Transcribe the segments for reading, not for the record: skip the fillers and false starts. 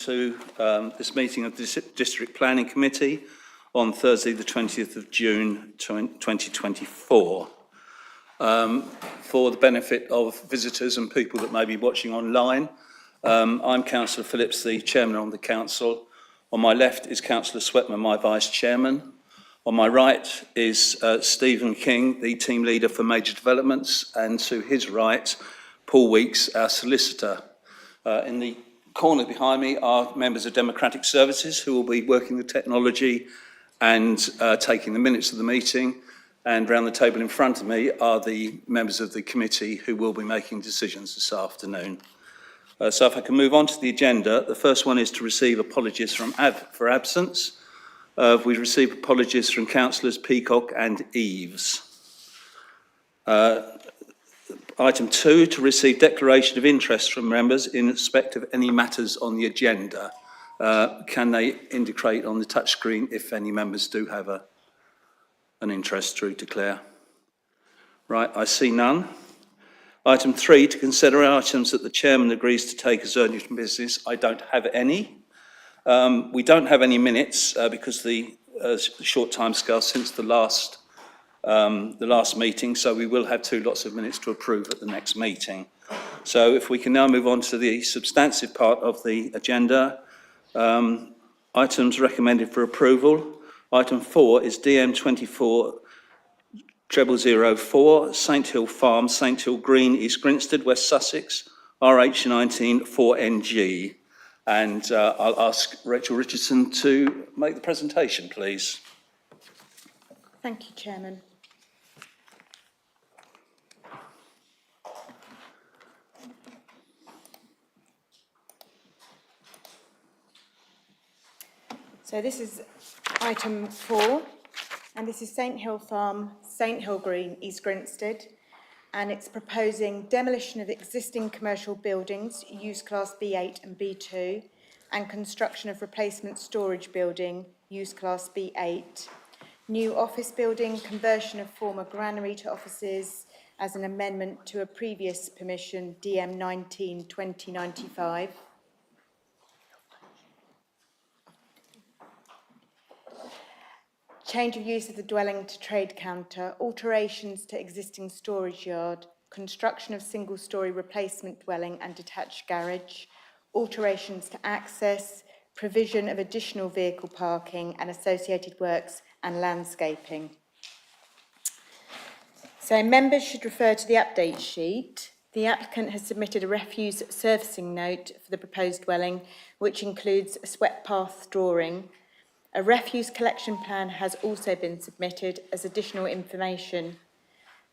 to this meeting of the District Planning Committee on Thursday the 20th of June 2024. For the benefit of visitors and people that may be watching online, I'm Councillor Phillips, the Chairman of the Council. On my left is Councillor Sweatman, my Vice Chairman. On my right is Stephen King, the Team Leader for Major Developments, and to his right, Paul Weeks, our Solicitor. In the corner behind me are members of Democratic Services who will be working the technology and taking the minutes of the meeting. And round the table in front of me are the members of the committee who will be making decisions this afternoon. So if I can move on to the agenda, the first one is to receive apologies for absence. We've received apologies from Councillors Peacock and Eaves. Item 2, to receive declaration of interest from members in respect of any matters on the agenda. Can they indicate on the touchscreen if any members do have an interest to declare? Right, I see none. Item 3, to consider items that the Chairman agrees to take as urgent business. I don't have any. We don't have any minutes because the short time scale since the last meeting, so we will have 2 lots of minutes to approve at the next meeting. So if we can now move on to the substantive part of the agenda. Items recommended for approval. Item 4 is DM 24-0004, Saint Hill Farm, Saint Hill Green, East Grinstead, West Sussex, RH19 4NG. And I'll ask Rachel Richardson to make the presentation, please. Thank you, Chairman. So this is item 4, and this is Saint Hill Farm, Saint Hill Green, East Grinstead, and it's proposing demolition of existing commercial buildings, use class B8 and B2, and construction of replacement storage building, use class B8. New office building, conversion of former granary to offices as an amendment to a previous permission, DM 19/2095. Change of use of the dwelling to trade counter, alterations to existing storage yard, construction of single-storey replacement dwelling and detached garage, alterations to access, provision of additional vehicle parking and associated works and landscaping. So members should refer to the update sheet. The applicant has submitted a refuse surfacing note for the proposed dwelling, which includes a swept path drawing. A refuse collection plan has also been submitted as additional information.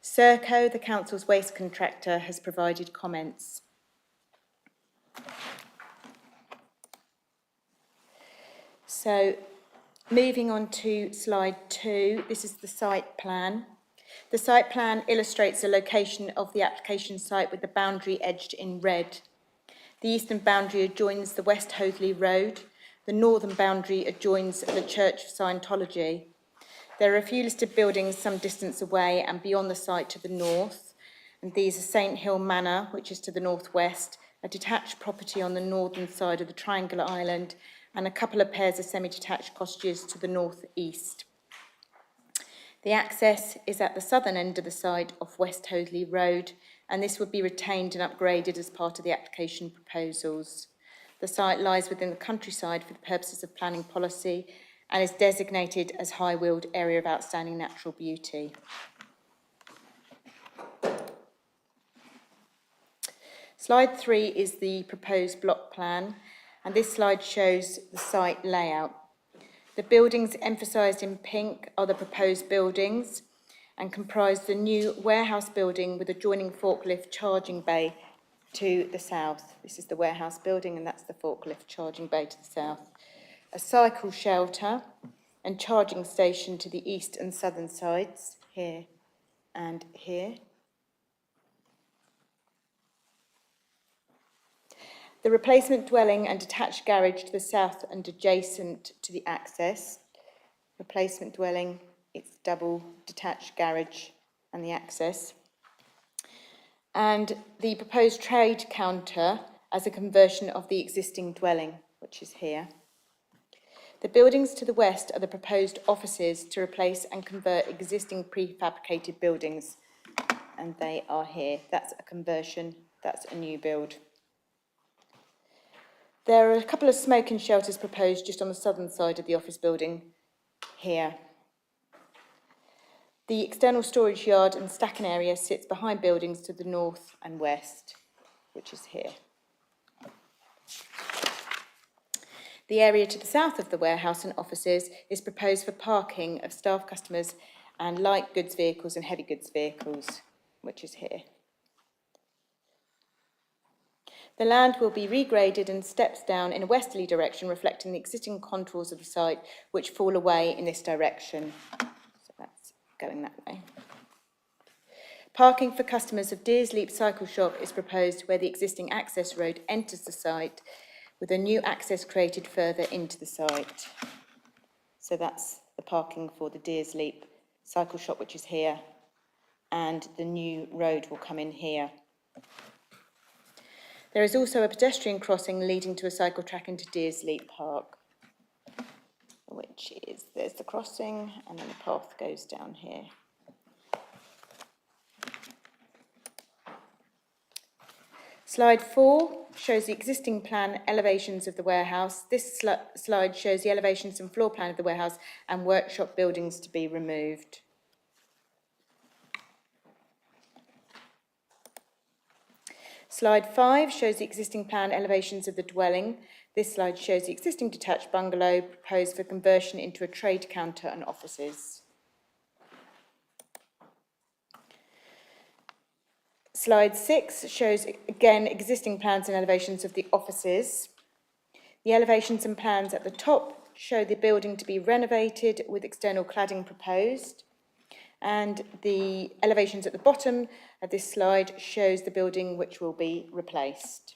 Serco, the council's waste contractor, has provided comments. So, moving on to slide 2, this is the site plan. The site plan illustrates the location of the application site with the boundary edged in red. The eastern boundary adjoins the West Hoathly Road. The northern boundary adjoins the Church of Scientology. There are a few listed buildings some distance away and beyond the site to the north, and these are Saint Hill Manor, which is to the northwest, a detached property on the northern side of the Triangular Island, and a couple of pairs of semi-detached cottages to the northeast. The access is at the southern end of the site off West Hoathly Road, and this would be retained and upgraded as part of the application proposals. The site lies within the countryside for the purposes of planning policy and is designated as High Weald Area of Outstanding Natural Beauty. Slide 3 is the proposed block plan, and this slide shows the site layout. The buildings emphasised in pink are the proposed buildings and comprise the new warehouse building with adjoining forklift charging bay to the south. This is the warehouse building and that's the forklift charging bay to the south. A cycle shelter and charging station to the east and southern sides, here and here. The replacement dwelling and detached garage to the south and adjacent to the access. Replacement dwelling, its double detached garage and the access. And the proposed trade counter as a conversion of the existing dwelling, which is here. The buildings to the west are the proposed offices to replace and convert existing prefabricated buildings, and they are here. That's a conversion, that's a new build. There are a couple of smoking shelters proposed just on the southern side of the office building here. The external storage yard and stacking area sits behind buildings to the north and west, which is here. The area to the south of the warehouse and offices is proposed for parking of staff, customers and light goods vehicles and heavy goods vehicles, which is here. The land will be regraded and steps down in a westerly direction, reflecting the existing contours of the site, which fall away in this direction. So that's going that way. Parking for customers of Deers Leap Cycle Shop is proposed where the existing access road enters the site, with a new access created further into the site. So that's the parking for the Deers Leap Cycle Shop, which is here, and the new road will come in here. There is also a pedestrian crossing leading to a cycle track into Deers Leap Park, which is, there's the crossing, and then the path goes down here. Slide 4 shows the existing plan elevations of the warehouse. This slide shows the elevations and floor plan of the warehouse and workshop buildings to be removed. Slide 5 shows the existing plan elevations of the dwelling. This slide shows the existing detached bungalow proposed for conversion into a trade counter and offices. Slide 6 shows, again, existing plans and elevations of the offices. The elevations and plans at the top show the building to be renovated with external cladding proposed. And the elevations at the bottom of this slide shows the building which will be replaced.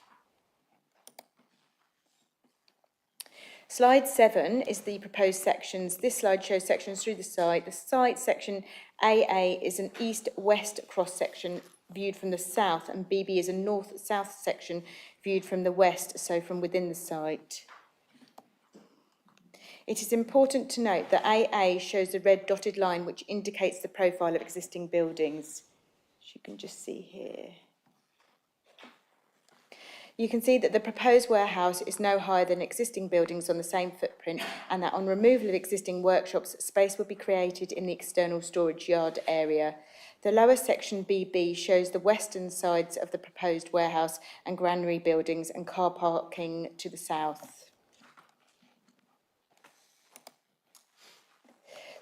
Slide 7 is the proposed sections. This slide shows sections through the site. The site section AA is an east-west cross-section viewed from the south, and BB is a north-south section viewed from the west, so from within the site. It is important to note that AA shows the red dotted line which indicates the profile of existing buildings, as you can just see here. You can see that the proposed warehouse is no higher than existing buildings on the same footprint, and that on removal of existing workshops, space will be created in the external storage yard area. The lower section BB shows the western sides of the proposed warehouse and granary buildings and car parking to the south.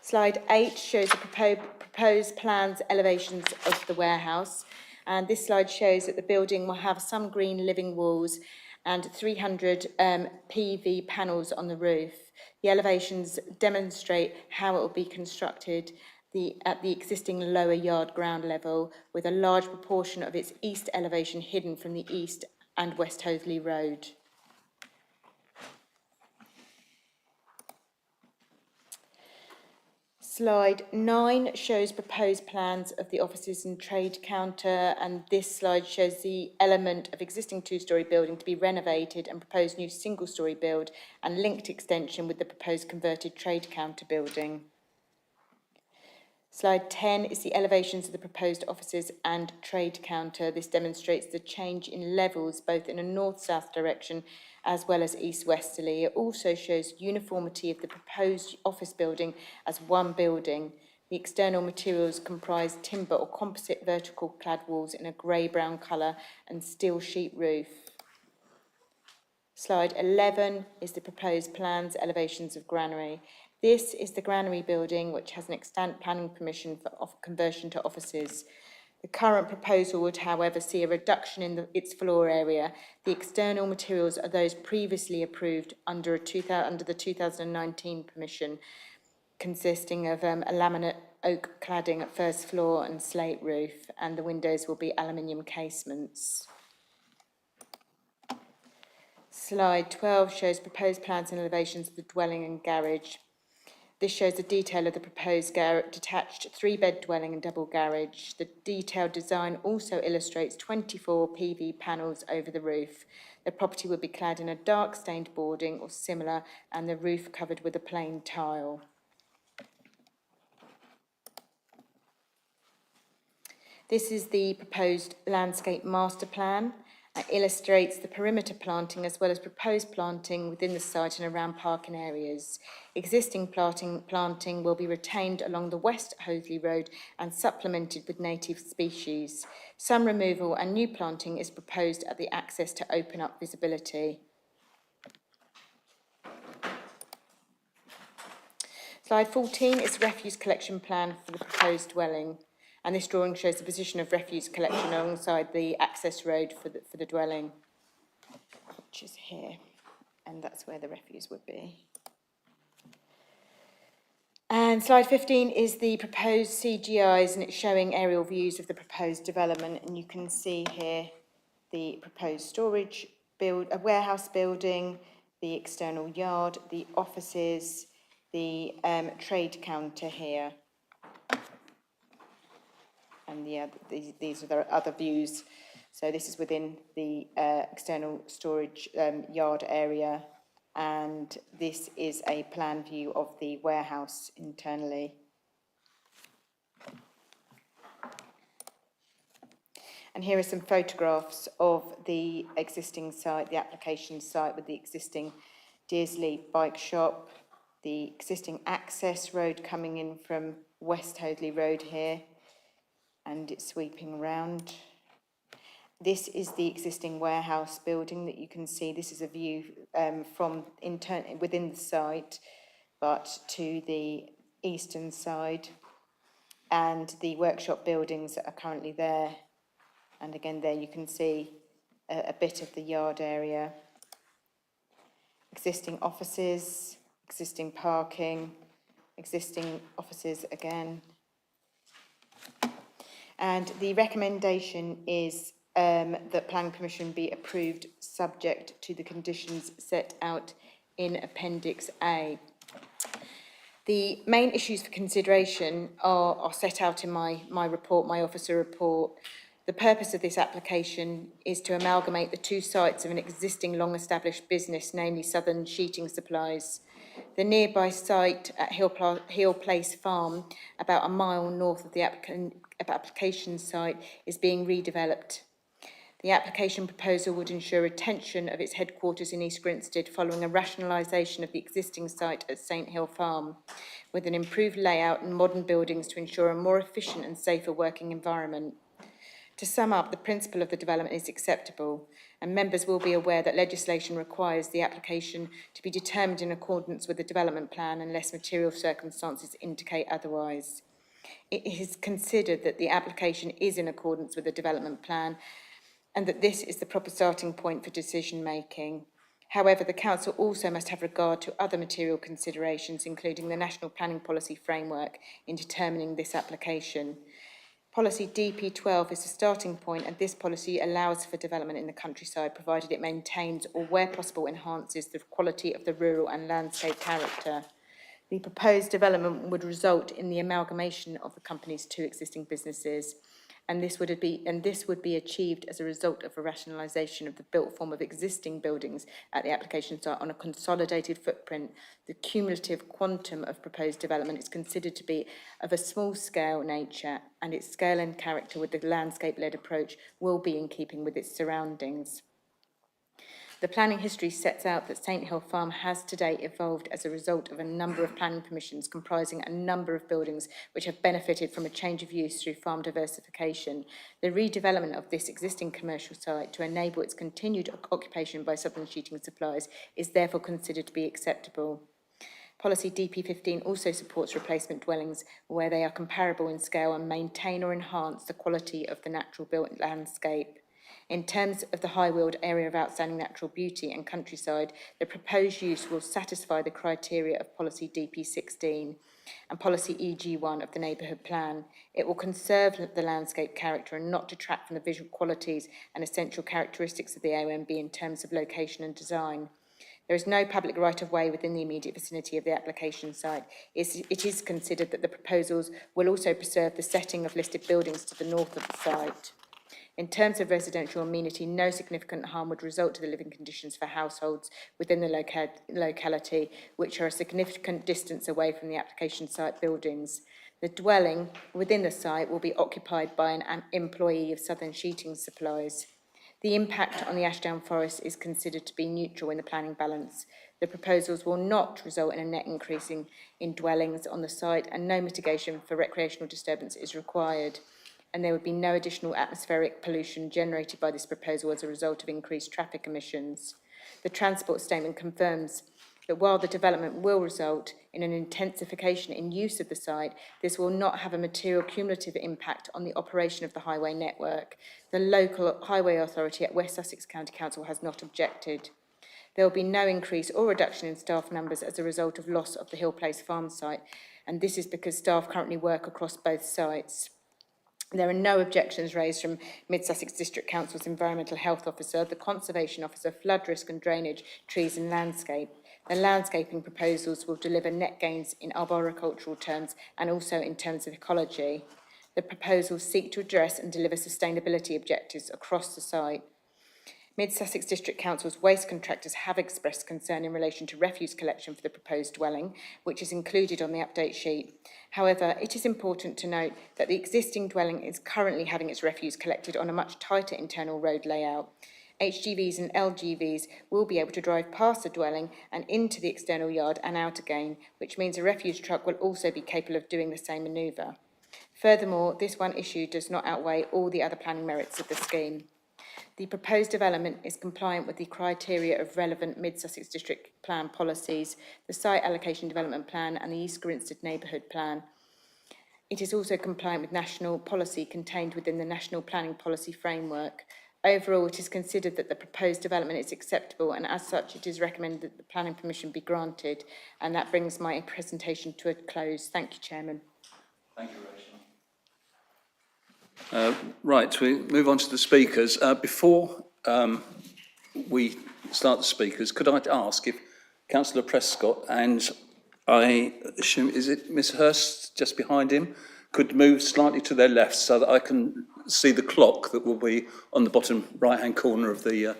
Slide 8 shows the proposed plans elevations of the warehouse, and this slide shows that the building will have some green living walls and 300 PV panels on the roof. The elevations demonstrate how it will be constructed at the existing lower yard ground level, with a large proportion of its east elevation hidden from the east and West Hoathly Road. Slide 9 shows proposed plans of the offices and trade counter, and this slide shows the element of existing two-storey building to be renovated and proposed new single-storey build and linked extension with the proposed converted trade counter building. Slide 10 is the elevations of the proposed offices and trade counter. This demonstrates the change in levels both in a north-south direction as well as east-westerly. It also shows uniformity of the proposed office building as one building. The external materials comprise timber or composite vertical clad walls in a grey-brown colour and steel sheet roof. Slide 11 is the proposed plans elevations of granary. This is the granary building, which has an extant planning permission for conversion to offices. The current proposal would, however, see a reduction in its floor area. The external materials are those previously approved under the 2019 permission, consisting of a laminate oak cladding at first floor and slate roof, and the windows will be aluminium casements. Slide 12 shows proposed plans and elevations of the dwelling and garage. This shows the detail of the proposed detached 3-bed dwelling and double garage. The detailed design also illustrates 24 PV panels over the roof. The property would be clad in a dark stained boarding or similar, and the roof covered with a plain tile. This is the proposed landscape master plan. It illustrates the perimeter planting as well as proposed planting within the site and around parking areas. Existing planting will be retained along the West Hoathly Road and supplemented with native species. Some removal and new planting is proposed at the access to open up visibility. Slide 14 is the refuse collection plan for the proposed dwelling. And this drawing shows the position of refuse collection alongside the access road for the dwelling, which is here, and that's where the refuse would be. And slide 15 is the proposed CGIs, and it's showing aerial views of the proposed development, and you can see here the proposed storage a warehouse building, the external yard, the offices, the trade counter here. And these are the other views. So this is within the external storage yard area, and this is a plan view of the warehouse internally. And here are some photographs of the existing site, the application site with the existing Dearsley bike shop, the existing access road coming in from West Hoathly Road here, and it's sweeping round. This is the existing warehouse building that you can see. This is a view from within the site, but to the eastern side, and the workshop buildings that are currently there. And again, there you can see a bit of the yard area. Existing offices, existing parking, existing offices again. And the recommendation is that Planning Permission be approved subject to the conditions set out in Appendix A. The main issues for consideration are set out in my report, my officer report. The purpose of this application is to amalgamate the two sites of an existing long-established business, namely Southern Sheeting Supplies. The nearby site at Hill Place Farm, about a mile north of the application site, is being redeveloped. The application proposal would ensure retention of its headquarters in East Grinstead following a rationalisation of the existing site at St Hill Farm, with an improved layout and modern buildings to ensure a more efficient and safer working environment. To sum up, the principle of the development is acceptable, and members will be aware that legislation requires the application to be determined in accordance with the development plan unless material circumstances indicate otherwise. It is considered that the application is in accordance with the development plan and that this is the proper starting point for decision making. However, the Council also must have regard to other material considerations, including the National Planning Policy Framework, in determining this application. Policy DP12 is the starting point, and this policy allows for development in the countryside, provided it maintains or, where possible, enhances the quality of the rural and landscape character. The proposed development would result in the amalgamation of the company's two existing businesses, and this would be achieved as a result of a rationalisation of the built form of existing buildings at the application site on a consolidated footprint. The cumulative quantum of proposed development is considered to be of a small-scale nature, and its scale and character with the landscape-led approach will be in keeping with its surroundings. The planning history sets out that St Hill Farm has to date evolved as a result of a number of planning permissions comprising a number of buildings which have benefited from a change of use through farm diversification. The redevelopment of this existing commercial site to enable its continued occupation by Southern Sheeting Supplies is therefore considered to be acceptable. Policy DP15 also supports replacement dwellings where they are comparable in scale and maintain or enhance the quality of the natural built landscape. In terms of the High Weald area of outstanding natural beauty and countryside, the proposed use will satisfy the criteria of Policy DP16 and Policy EG1 of the Neighbourhood Plan. It will conserve the landscape character and not detract from the visual qualities and essential characteristics of the OMB in terms of location and design. There is no public right-of-way within the immediate vicinity of the application site. It is considered that the proposals will also preserve the setting of listed buildings to the north of the site. In terms of residential amenity, no significant harm would result to the living conditions for households within the locality, which are a significant distance away from the application site buildings. The dwelling within the site will be occupied by an employee of Southern Sheeting Supplies. The impact on the Ashdown Forest is considered to be neutral in the planning balance. The proposals will not result in a net increase in dwellings on the site, and no mitigation for recreational disturbance is required. And there would be no additional atmospheric pollution generated by this proposal as a result of increased traffic emissions. The transport statement confirms that while the development will result in an intensification in use of the site, this will not have a material cumulative impact on the operation of the highway network. The local highway authority at West Sussex County Council has not objected. There will be no increase or reduction in staff numbers as a result of loss of the Hill Place Farm site, and this is because staff currently work across both sites. There are no objections raised from Mid-Sussex District Council's Environmental Health Officer, the Conservation Officer, Flood Risk and Drainage, Trees and Landscape. The landscaping proposals will deliver net gains in arboricultural terms and also in terms of ecology. The proposals seek to address and deliver sustainability objectives across the site. Mid-Sussex District Council's waste contractors have expressed concern in relation to refuse collection for the proposed dwelling, which is included on the update sheet. However, it is important to note that the existing dwelling is currently having its refuse collected on a much tighter internal road layout. HGVs and LGVs will be able to drive past the dwelling and into the external yard and out again, which means a refuse truck will also be capable of doing the same manoeuvre. Furthermore, this one issue does not outweigh all the other planning merits of the scheme. The proposed development is compliant with the criteria of relevant Mid-Sussex District Plan policies, the Site Allocation Development Plan and the East Grinstead Neighbourhood Plan. It is also compliant with national policy contained within the National Planning Policy Framework. Overall, it is considered that the proposed development is acceptable, and as such it is recommended that the planning permission be granted. And that brings my presentation to a close. Thank you, Chairman. Thank you, Rachel. Right, we move on to the speakers. Before we start the speakers, could I ask if Councillor Prescott and I assume, is it Ms Hurst just behind him, could move slightly to their left so that I can see the clock that will be on the bottom right-hand corner of the...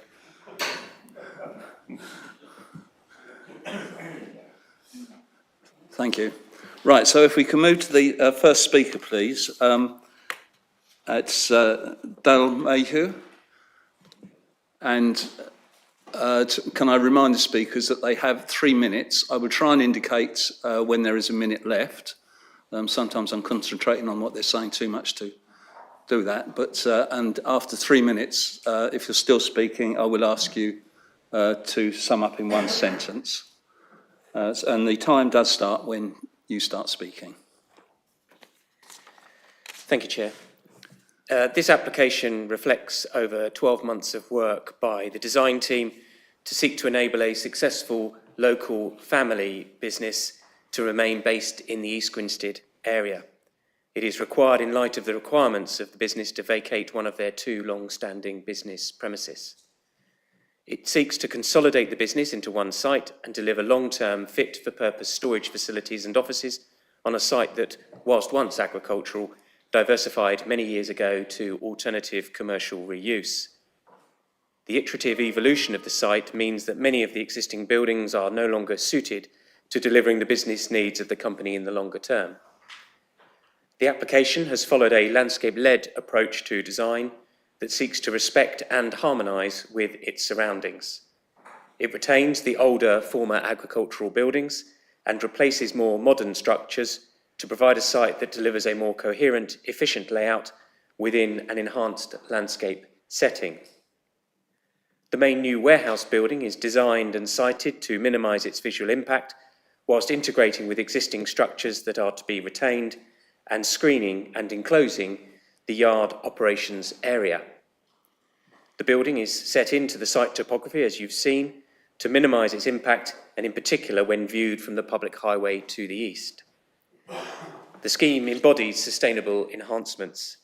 Thank you. Right, so if we can move to the first speaker, please. It's Dale Mayhew. And can I remind the speakers that they have 3 minutes. I will try and indicate when there is a minute left. Sometimes I'm concentrating on what they're saying too much to do that. But and after 3 minutes, if you're still speaking, I will ask you to sum up in one sentence. And the time does start when you start speaking. Thank you, Chair. This application reflects over 12 months of work by the design team to seek to enable a successful local family business to remain based in the East Grinstead area. It is required in light of the requirements of the business to vacate one of their 2 long-standing business premises. It seeks to consolidate the business into one site and deliver long-term fit-for-purpose storage facilities and offices on a site that, whilst once agricultural, diversified many years ago to alternative commercial reuse. The iterative evolution of the site means that many of the existing buildings are no longer suited to delivering the business needs of the company in the longer term. The application has followed a landscape-led approach to design that seeks to respect and harmonise with its surroundings. It retains the older former agricultural buildings and replaces more modern structures to provide a site that delivers a more coherent, efficient layout within an enhanced landscape setting. The main new warehouse building is designed and sited to minimise its visual impact, whilst integrating with existing structures that are to be retained and screening and enclosing the yard operations area. The building is set into the site topography, as you've seen, to minimise its impact, and in particular when viewed from the public highway to the east. The scheme embodies sustainable enhancements.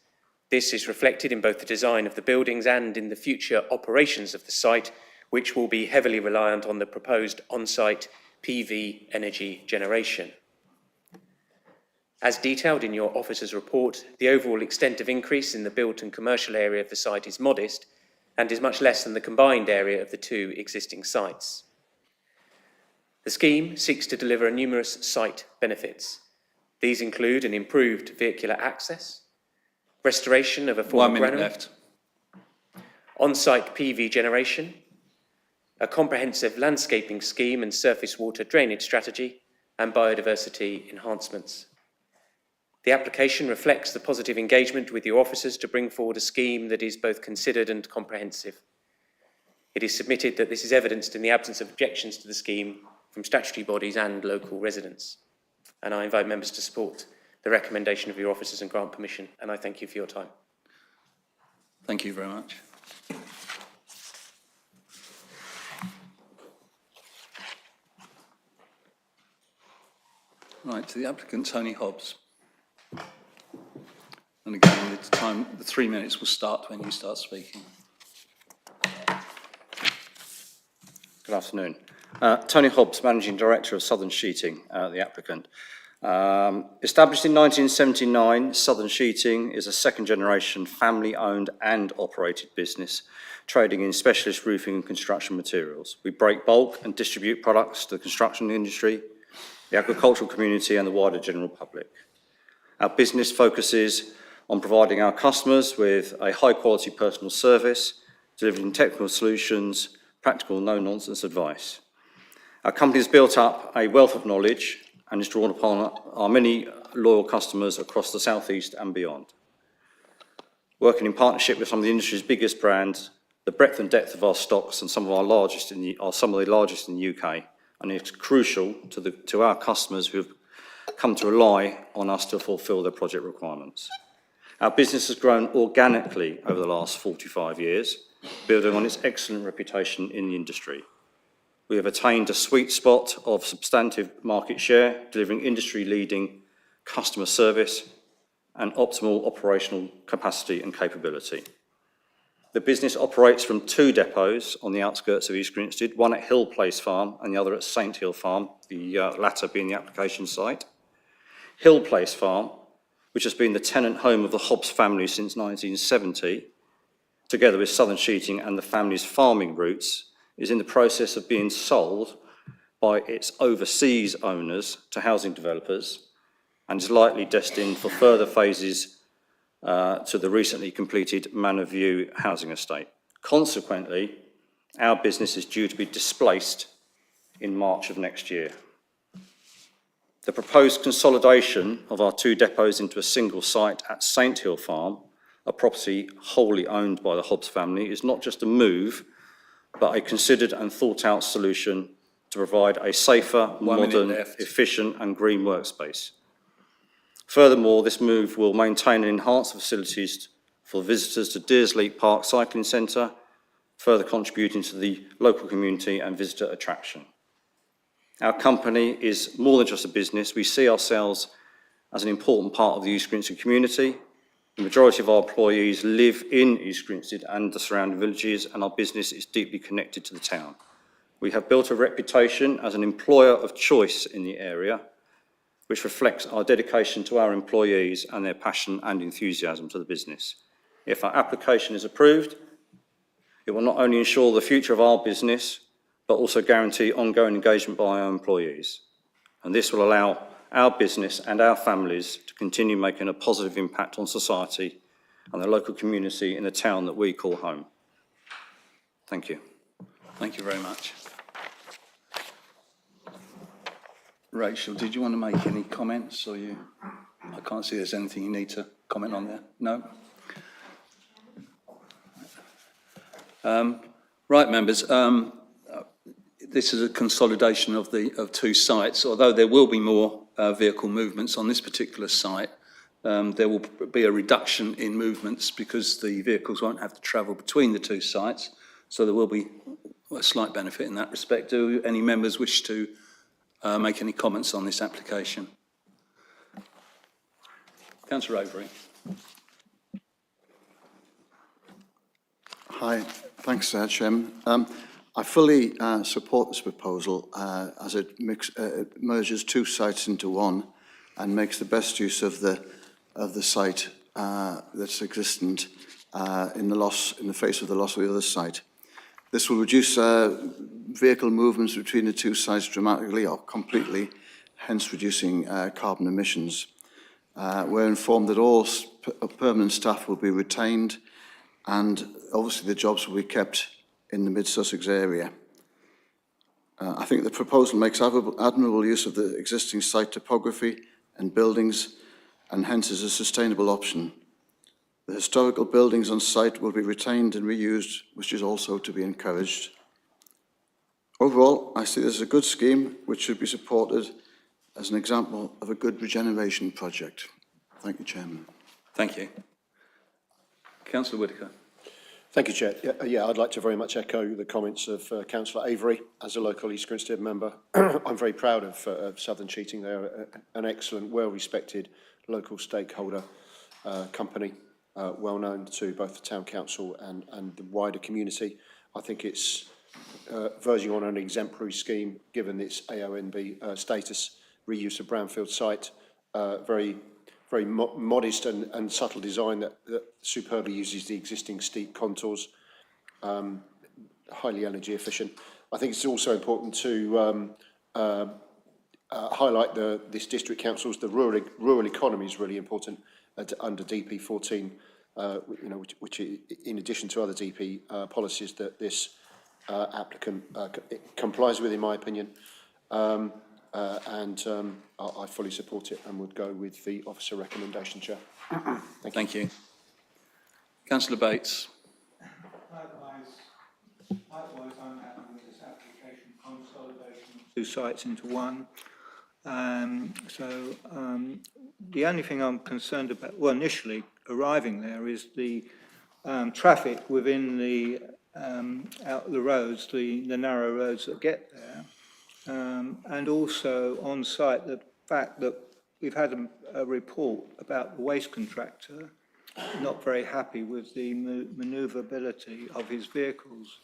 This is reflected in both the design of the buildings and in the future operations of the site, which will be heavily reliant on the proposed on-site PV energy generation. As detailed in your officer's report, the overall extent of increase in the built and commercial area of the site is modest and is much less than the combined area of the two existing sites. The scheme seeks to deliver numerous site benefits. These include an improved vehicular access, restoration of a former 1 minute granary, left. on-site PV generation, a comprehensive landscaping scheme and surface water drainage strategy, and biodiversity enhancements. The application reflects the positive engagement with your officers to bring forward a scheme that is both considered and comprehensive. It is submitted that this is evidenced in the absence of objections to the scheme from statutory bodies and local residents. And I invite members to support the recommendation of your officers and grant permission, and I thank you for your time. Thank you very much. Right, to the applicant, Tony Hobbs. And again, the 3 minutes will start when you start speaking. Good afternoon. Tony Hobbs, Managing Director of Southern Sheeting, the applicant. Established in 1979, Southern Sheeting is a second-generation family-owned and operated business trading in specialist roofing and construction materials. We break bulk and distribute products to the construction industry, the agricultural community and the wider general public. Our business focuses on providing our customers with a high-quality personal service, delivering technical solutions, practical, no-nonsense advice. Our company has built up a wealth of knowledge and is drawn upon our many loyal customers across the South East and beyond. Working in partnership with some of the industry's biggest brands, the breadth and depth of our stocks and some of the largest in the UK, and it's crucial to our customers who have come to rely on us to fulfil their project requirements. Our business has grown organically over the last 45 years, building on its excellent reputation in the industry. We have attained a sweet spot of substantive market share, delivering industry-leading customer service and optimal operational capacity and capability. The business operates from 2 depots on the outskirts of East Grinstead, one at Hill Place Farm and the other at Saint Hill Farm, the latter being the application site. Hill Place Farm, which has been the tenant home of the Hobbs family since 1970, together with Southern Sheeting and the family's farming roots, is in the process of being sold by its overseas owners to housing developers and is likely destined for further phases to the recently completed Manor View housing estate. Consequently, our business is due to be displaced in March of next year. The proposed consolidation of our 2 depots into a single site at Saint Hill Farm, a property wholly owned by the Hobbs family, is not just a move, but a considered and thought-out solution to provide a safer, modern, efficient and green workspace. Furthermore, this move will maintain and enhance the facilities for visitors to Deersley Park Cycling Centre, further contributing to the local community and visitor attraction. Our company is more than just a business. We see ourselves as an important part of the East Grinstead community. The majority of our employees live in East Grinstead and the surrounding villages, and our business is deeply connected to the town. We have built a reputation as an employer of choice in the area, which reflects our dedication to our employees and their passion and enthusiasm to the business. If our application is approved, it will not only ensure the future of our business, but also guarantee ongoing engagement by our employees. And this will allow our business and our families to continue making a positive impact on society and the local community in the town that we call home. Thank you. Thank you very much. Rachel, did you want to make any comments, or I can't see there's anything you need to comment on there. No? Right, members. This is a consolidation of 2 sites. Although there will be more vehicle movements on this particular site, there will be a reduction in movements because the vehicles won't have to travel between the 2 sites. So there will be a slight benefit in that respect. Do any members wish to make any comments on this application? Councillor Overy. Hi, thanks, Chairman. I fully support this proposal as it merges two sites into one and makes the best use of the site that's existent in the face of the loss of the other site. This will reduce vehicle movements between the two sites dramatically or completely, hence reducing carbon emissions. We're informed that all permanent staff will be retained and obviously the jobs will be kept in the Mid-Sussex area. I think the proposal makes admirable use of the existing site topography and buildings and hence is a sustainable option. The historical buildings on site will be retained and reused, which is also to be encouraged. Overall, I see this as a good scheme which should be supported as an example of a good regeneration project. Thank you, Chairman. Thank you. Councillor Whitaker. Thank you, Chair. Yeah, I'd like to very much echo the comments of Councillor Avery. As a local East Grinstead member, I'm very proud of Southern Sheeting. They're an excellent, well-respected local stakeholder company, well known to both the Town Council and the wider community. I think it's verging on an exemplary scheme, given its AONB status, reuse of brownfield site, very modest and subtle design that superbly uses the existing steep contours, highly energy efficient. I think it's also important to highlight this district council's, the rural economy is really important under DP14, which in addition to other DP policies that this applicant complies with, in my opinion. I fully support it and would go with the officer recommendation, Chair. Thank you. Councillor Bates. Likewise, I'm happy with this application consolidation of two sites into one. The only thing I'm concerned about, well, initially arriving there, is the traffic within the roads, the narrow roads that get there. And also on site, the fact that we've had a report about the waste contractor not very happy with the manoeuvrability of his vehicles.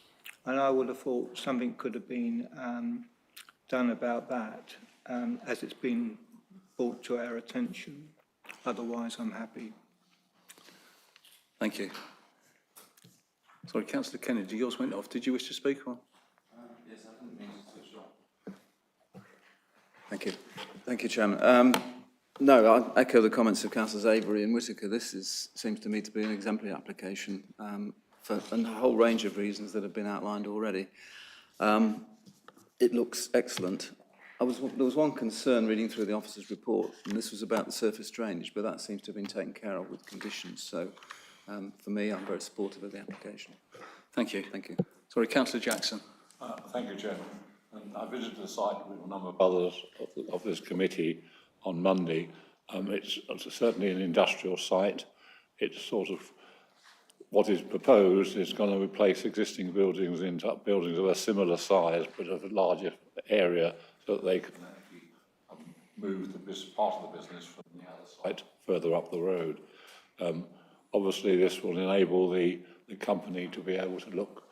And I would have thought something could have been done about that as it's been brought to our attention. Otherwise, I'm happy. Thank you. Sorry, Councillor Kennedy, yours went off. Did you wish to speak on? Yes, I didn't mean to switch off. Thank you. Thank you, Chairman. No, I echo the comments of Councillors Avery and Whitaker. This seems to me to be an exemplary application for a whole range of reasons that have been outlined already. It looks excellent. There was one concern reading through the officer's report, and this was about the surface drainage, but that seems to have been taken care of with conditions. So, for me, I'm very supportive of the application. Thank you. Thank you. Sorry, Councillor Jackson. Thank you, Chairman. I visited the site with a number of others of this committee on Monday. It's certainly an industrial site. It's sort of what is proposed is going to replace existing buildings into buildings of a similar size but of a larger area so that they can actually move this part of the business from the other site further up the road. Obviously, this will enable the company to be able to look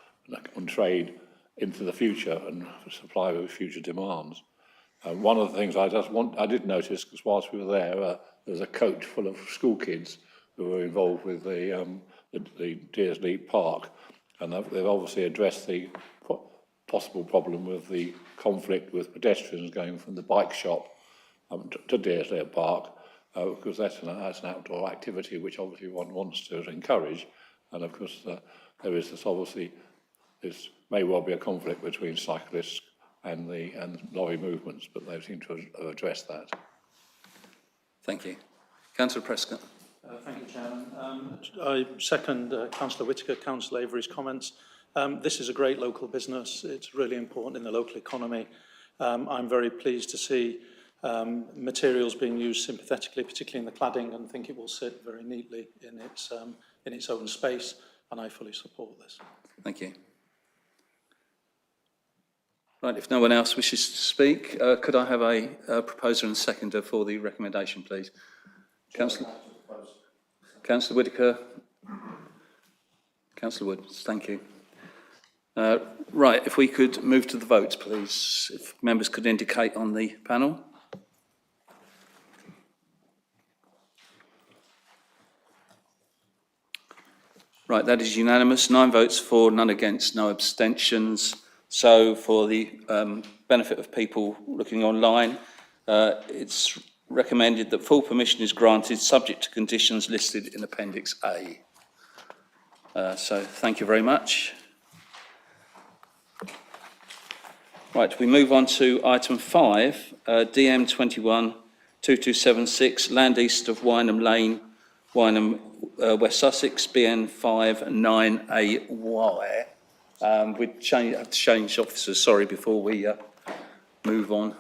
and trade into the future and supply with future demands. One of the things I did notice, because whilst we were there, there was a coach full of school kids who were involved with the Deersley Park, and they've obviously addressed the possible problem with the conflict with pedestrians going from the bike shop to Deersley Park, because that's an outdoor activity which obviously one wants to encourage, and of course there is this may well be a conflict between cyclists and lorry movements, but they seem to have addressed that. Thank you. Councillor Prescott. Thank you, Chairman. I second Councillor Whitaker, Councillor Avery's comments. This is a great local business. It's really important in the local economy. I'm very pleased to see materials being used sympathetically, particularly in the cladding, and think it will sit very neatly in its own space, and I fully support this. Thank you. Right, if no one else wishes to speak, could I have a proposer and seconder for the recommendation, please? Councillor Whitaker. Councillor Woods, thank you. Right, if we could move to the votes, please. If members could indicate on the panel. Right, that is unanimous. 9 votes for, none against, no abstentions. So for the benefit of people looking online, it's recommended that full permission is granted subject to conditions listed in Appendix A. So thank you very much. Right, we move on to item 5, DM 212276, land east of Wynham Lane, Wynham, West Sussex, BN 59AY. We have to change officers, sorry, before we move on.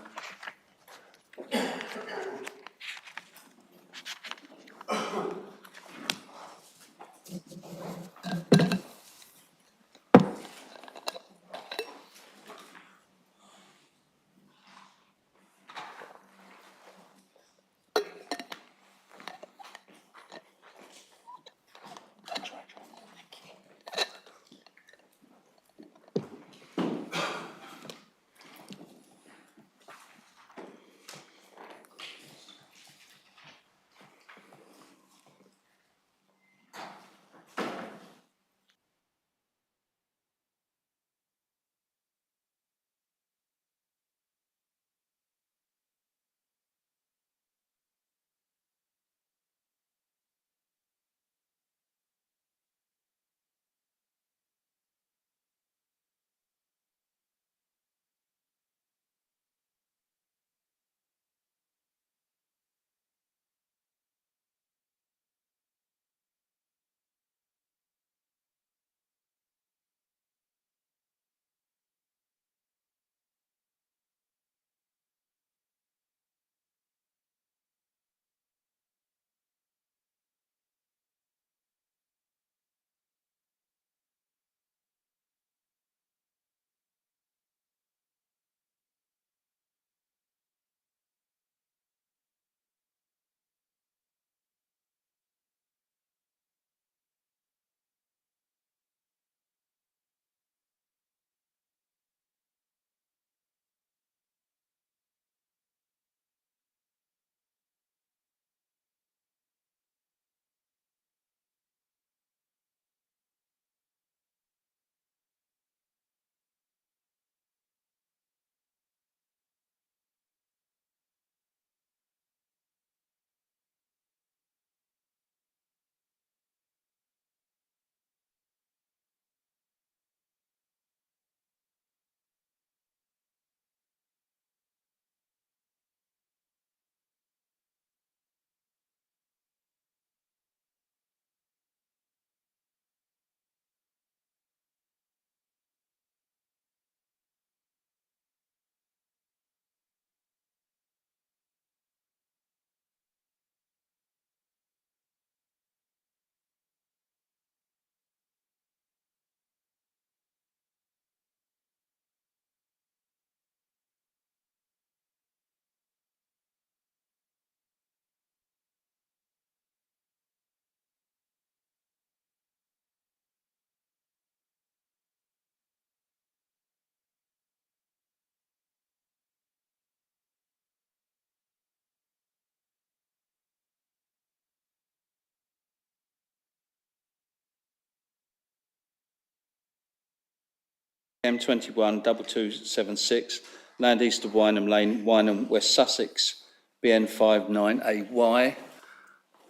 M212276, land east of Wynham Lane, Wynham, West Sussex, BN 59AY.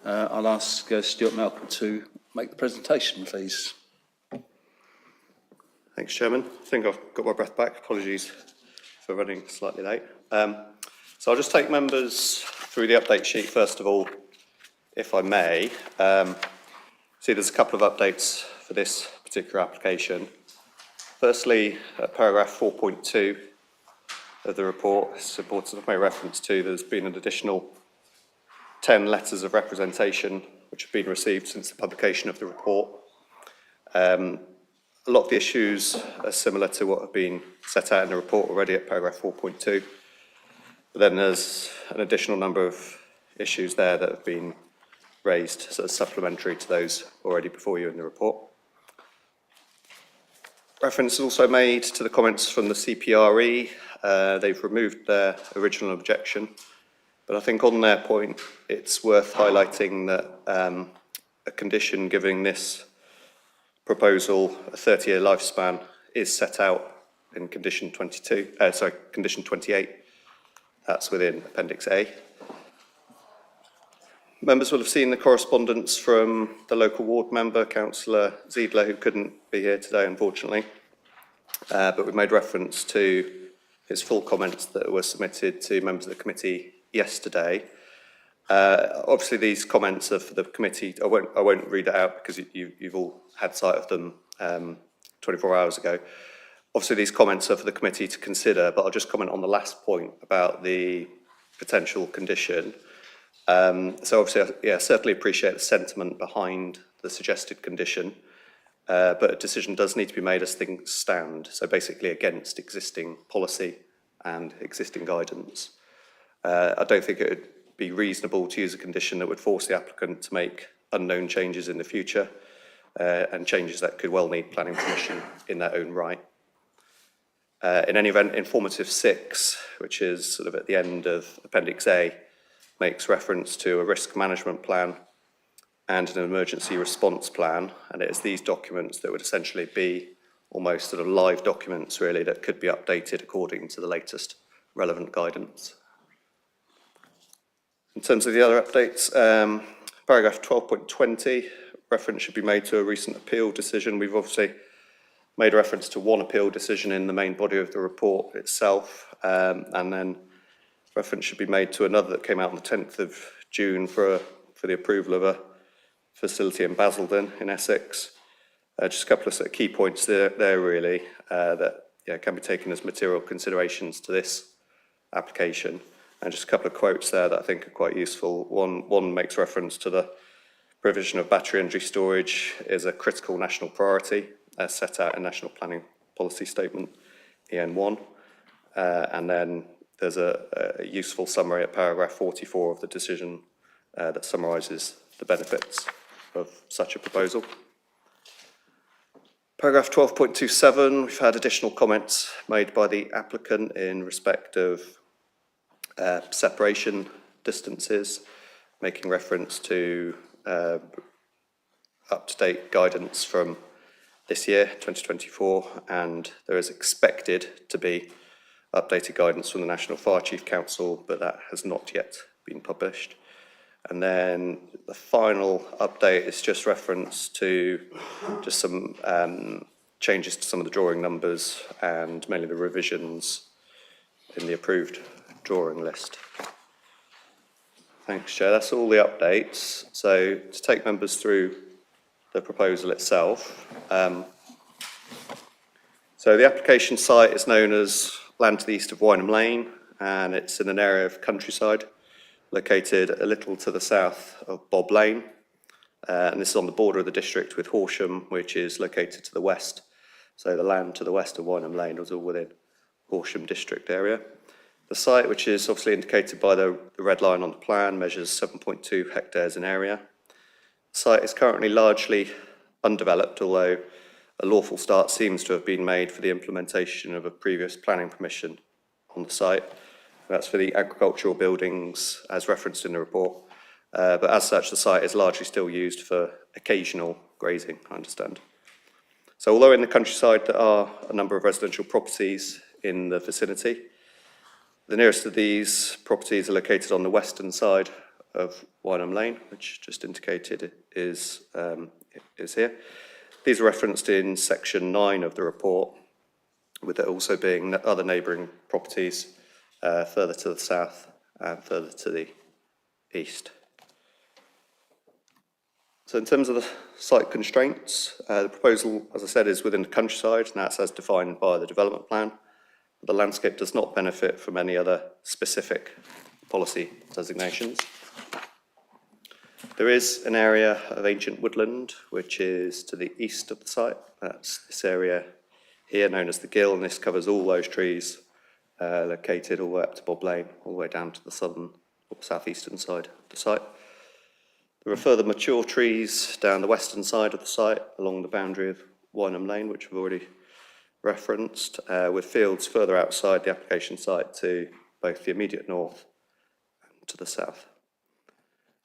I'll ask Stuart Malcolm to make the presentation, please. Thanks, Chairman. I think I've got my breath back. Apologies for running slightly late. So I'll just take members through the update sheet first of all, if I may. See, there's a couple of updates for this particular application. Firstly, paragraph 4.2 of the report, supports I've made reference to, there's been an additional 10 letters of representation which have been received since the publication of the report. A lot of the issues are similar to what have been set out in the report already at paragraph 4.2. But then there's an additional number of issues there that have been raised as supplementary to those already before you in the report. Reference is also made to the comments from the CPRE. They've removed their original objection, but I think on their point, it's worth highlighting that a condition giving this proposal a 30-year lifespan is set out in condition 28. That's within Appendix A. Members will have seen the correspondence from the local ward member, Councillor Ziedler, who couldn't be here today, unfortunately. But we made reference to his full comments that were submitted to members of the committee yesterday. Obviously, these comments are for the committee. I won't read it out because you've all had sight of them 24 hours ago. Obviously, these comments are for the committee to consider, but I'll just comment on the last point about the potential condition. So obviously, I certainly appreciate the sentiment behind the suggested condition, but a decision does need to be made as things stand, so basically against existing policy and existing guidance. I don't think it would be reasonable to use a condition that would force the applicant to make unknown changes in the future, and changes that could well need planning permission in their own right. In any event, Informative 6, which is sort of at the end of Appendix A, makes reference to a risk management plan and an emergency response plan, and it is these documents that would essentially be almost sort of live documents, really, that could be updated according to the latest relevant guidance. In terms of the other updates, paragraph 12.20, reference should be made to a recent appeal decision. We've obviously made reference to one appeal decision in the main body of the report itself, and then reference should be made to another that came out on the 10th of June for the approval of a facility in Basildon in Essex. Just a couple of sort of key points there really, that can be taken as material considerations to this application. And just a couple of quotes there that I think are quite useful. One makes reference to the provision of battery energy storage is a critical national priority, as set out in National Planning Policy Statement, EN1. And then there's a useful summary at paragraph 44 of the decision that summarises the benefits of such a proposal. Paragraph 12.27, we've had additional comments made by the applicant in respect of separation distances, making reference to up-to-date guidance from this year, 2024, and there is expected to be updated guidance from the National Fire Chief Council, but that has not yet been published. And then the final update is just reference to just some changes to some of the drawing numbers and mainly the revisions in the approved drawing list. Thanks, Chair. That's all the updates. So to take members through the proposal itself. So the application site is known as land to the east of Wynham Lane, and it's in an area of countryside located a little to the south of Bob Lane. And this is on the border of the district with Horsham, which is located to the west. So the land to the west of Wynham Lane was all within Horsham district area. The site, which is obviously indicated by the red line on the plan, measures 7.2 hectares in area. The site is currently largely undeveloped, although a lawful start seems to have been made for the implementation of a previous planning permission on the site. That's for the agricultural buildings as referenced in the report. But as such, the site is largely still used for occasional grazing, I understand. So although in the countryside there are a number of residential properties in the vicinity, the nearest of these properties are located on the western side of Wynham Lane, which just indicated is here. These are referenced in section 9 of the report, with there also being other neighbouring properties further to the south and further to the east. So in terms of the site constraints, the proposal, as I said, is within the countryside, and that's as defined by the development plan. The landscape does not benefit from any other specific policy designations. There is an area of ancient woodland which is to the east of the site. That's this area here known as the Gill, and this covers all those trees located all the way up to Bob Lane, all the way down to the southern or southeastern side of the site. There are further mature trees down the western side of the site along the boundary of Wynham Lane, which we've already referenced, with fields further outside the application site to both the immediate north and to the south.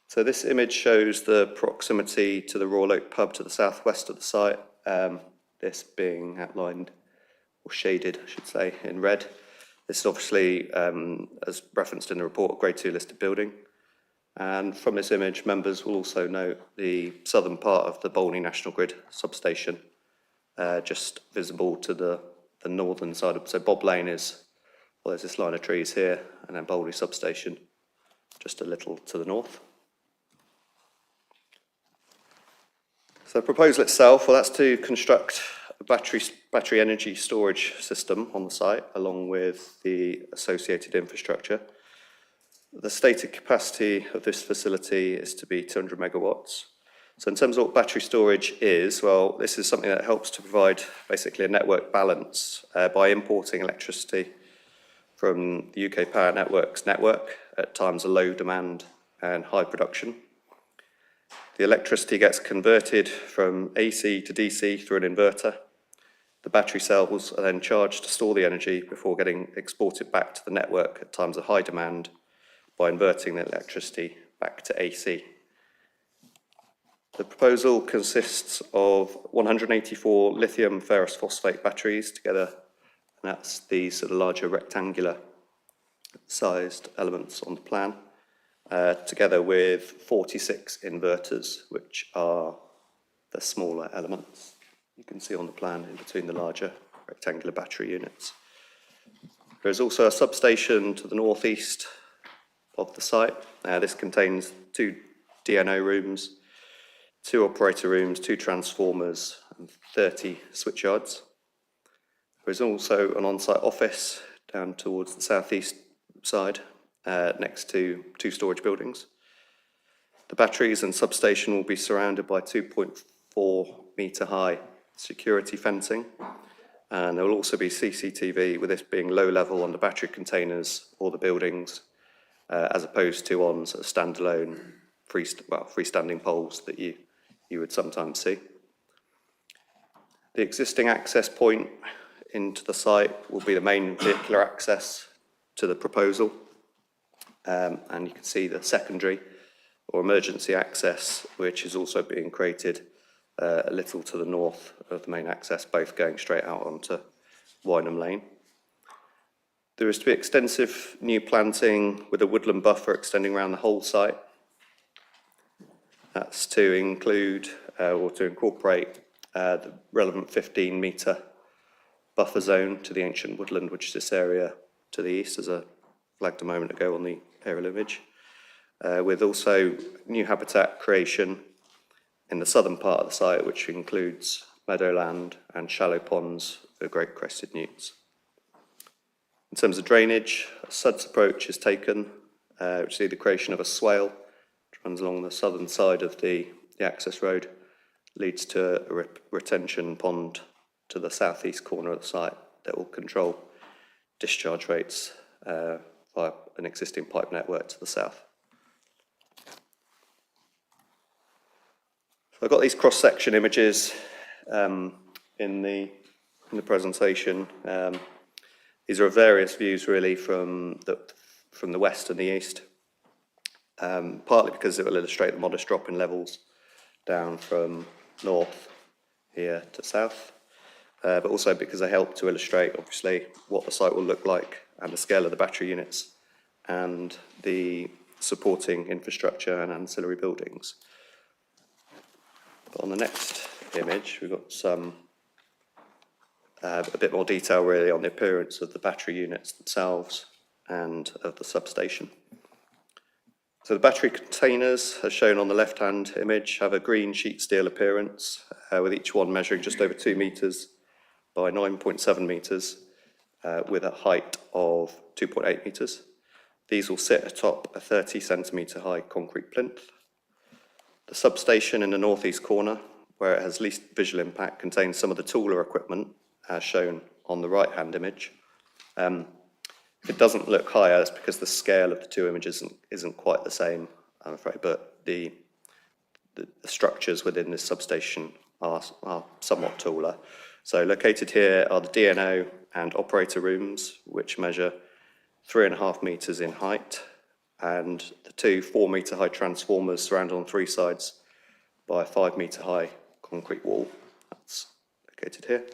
So this image shows the proximity to the Royal Oak pub to the southwest of the site, this being outlined, or shaded, I should say, in red. This is obviously, as referenced in the report, a Grade 2 listed building. And from this image, members will also note the southern part of the Bolney National Grid substation, just visible to the northern side. So Bob Lane is, well, there's this line of trees here, and then Bolney substation just a little to the north. So the proposal itself, well, that's to construct a battery energy storage system on the site, along with the associated infrastructure. The stated capacity of this facility is to be 200 megawatts. So in terms of what battery storage is, well, this is something that helps to provide basically a network balance by importing electricity from the UK Power Networks network at times of low demand and high production. The electricity gets converted from AC to DC through an inverter. The battery cells are then charged to store the energy before getting exported back to the network at times of high demand by inverting the electricity back to AC. The proposal consists of 184 lithium ferrous phosphate batteries together, and that's these sort of larger rectangular sized elements on the plan, together with 46 inverters, which are the smaller elements you can see on the plan in between the larger rectangular battery units. There is also a substation to the northeast of the site. This contains 2 DNO rooms, 2 operator rooms, 2 transformers, and 30 switch yards. There is also an on-site office down towards the southeast side, next to 2 storage buildings. The batteries and substation will be surrounded by 2.4 metre high security fencing, and there will also be CCTV, with this being low level on the battery containers or the buildings, as opposed to on sort of standalone freestanding poles that you would sometimes see. The existing access point into the site will be the main vehicular access to the proposal, and you can see the secondary or emergency access, which is also being created a little to the north of the main access, both going straight out onto Wynham Lane. There is to be extensive new planting with a woodland buffer extending around the whole site. That's to include or to incorporate the relevant 15-metre buffer zone to the ancient woodland, which is this area to the east, as I flagged a moment ago on the aerial image, with also new habitat creation in the southern part of the site, which includes meadowland and shallow ponds for great crested newts. In terms of drainage, a SUDS approach is taken, which is the creation of a swale, which runs along the southern side of the access road, leads to a retention pond to the southeast corner of the site that will control discharge rates via an existing pipe network to the south. So I've got these cross-section images in the presentation. These are various views really from the west and the east, partly because it will illustrate the modest drop in levels down from north here to south, but also because they help to illustrate obviously what the site will look like and the scale of the battery units and the supporting infrastructure and ancillary buildings. But on the next image, we've got some a bit more detail really on the appearance of the battery units themselves and of the substation. So the battery containers, as shown on the left-hand image, have a green sheet steel appearance, with each one measuring just over 2 metres by 9.7 metres, with a height of 2.8 metres. These will sit atop a 30 centimetre high concrete plinth. The substation in the northeast corner, where it has least visual impact, contains some of the taller equipment, as shown on the right-hand image. If it doesn't look higher, that's because the scale of the 2 images isn't quite the same, I'm afraid, but the structures within this substation are somewhat taller. So located here are the DNO and operator rooms, which measure 3.5 metres in height, and the two 4-metre high transformers surrounded on 3 sides by a 5-metre high concrete wall. That's located here.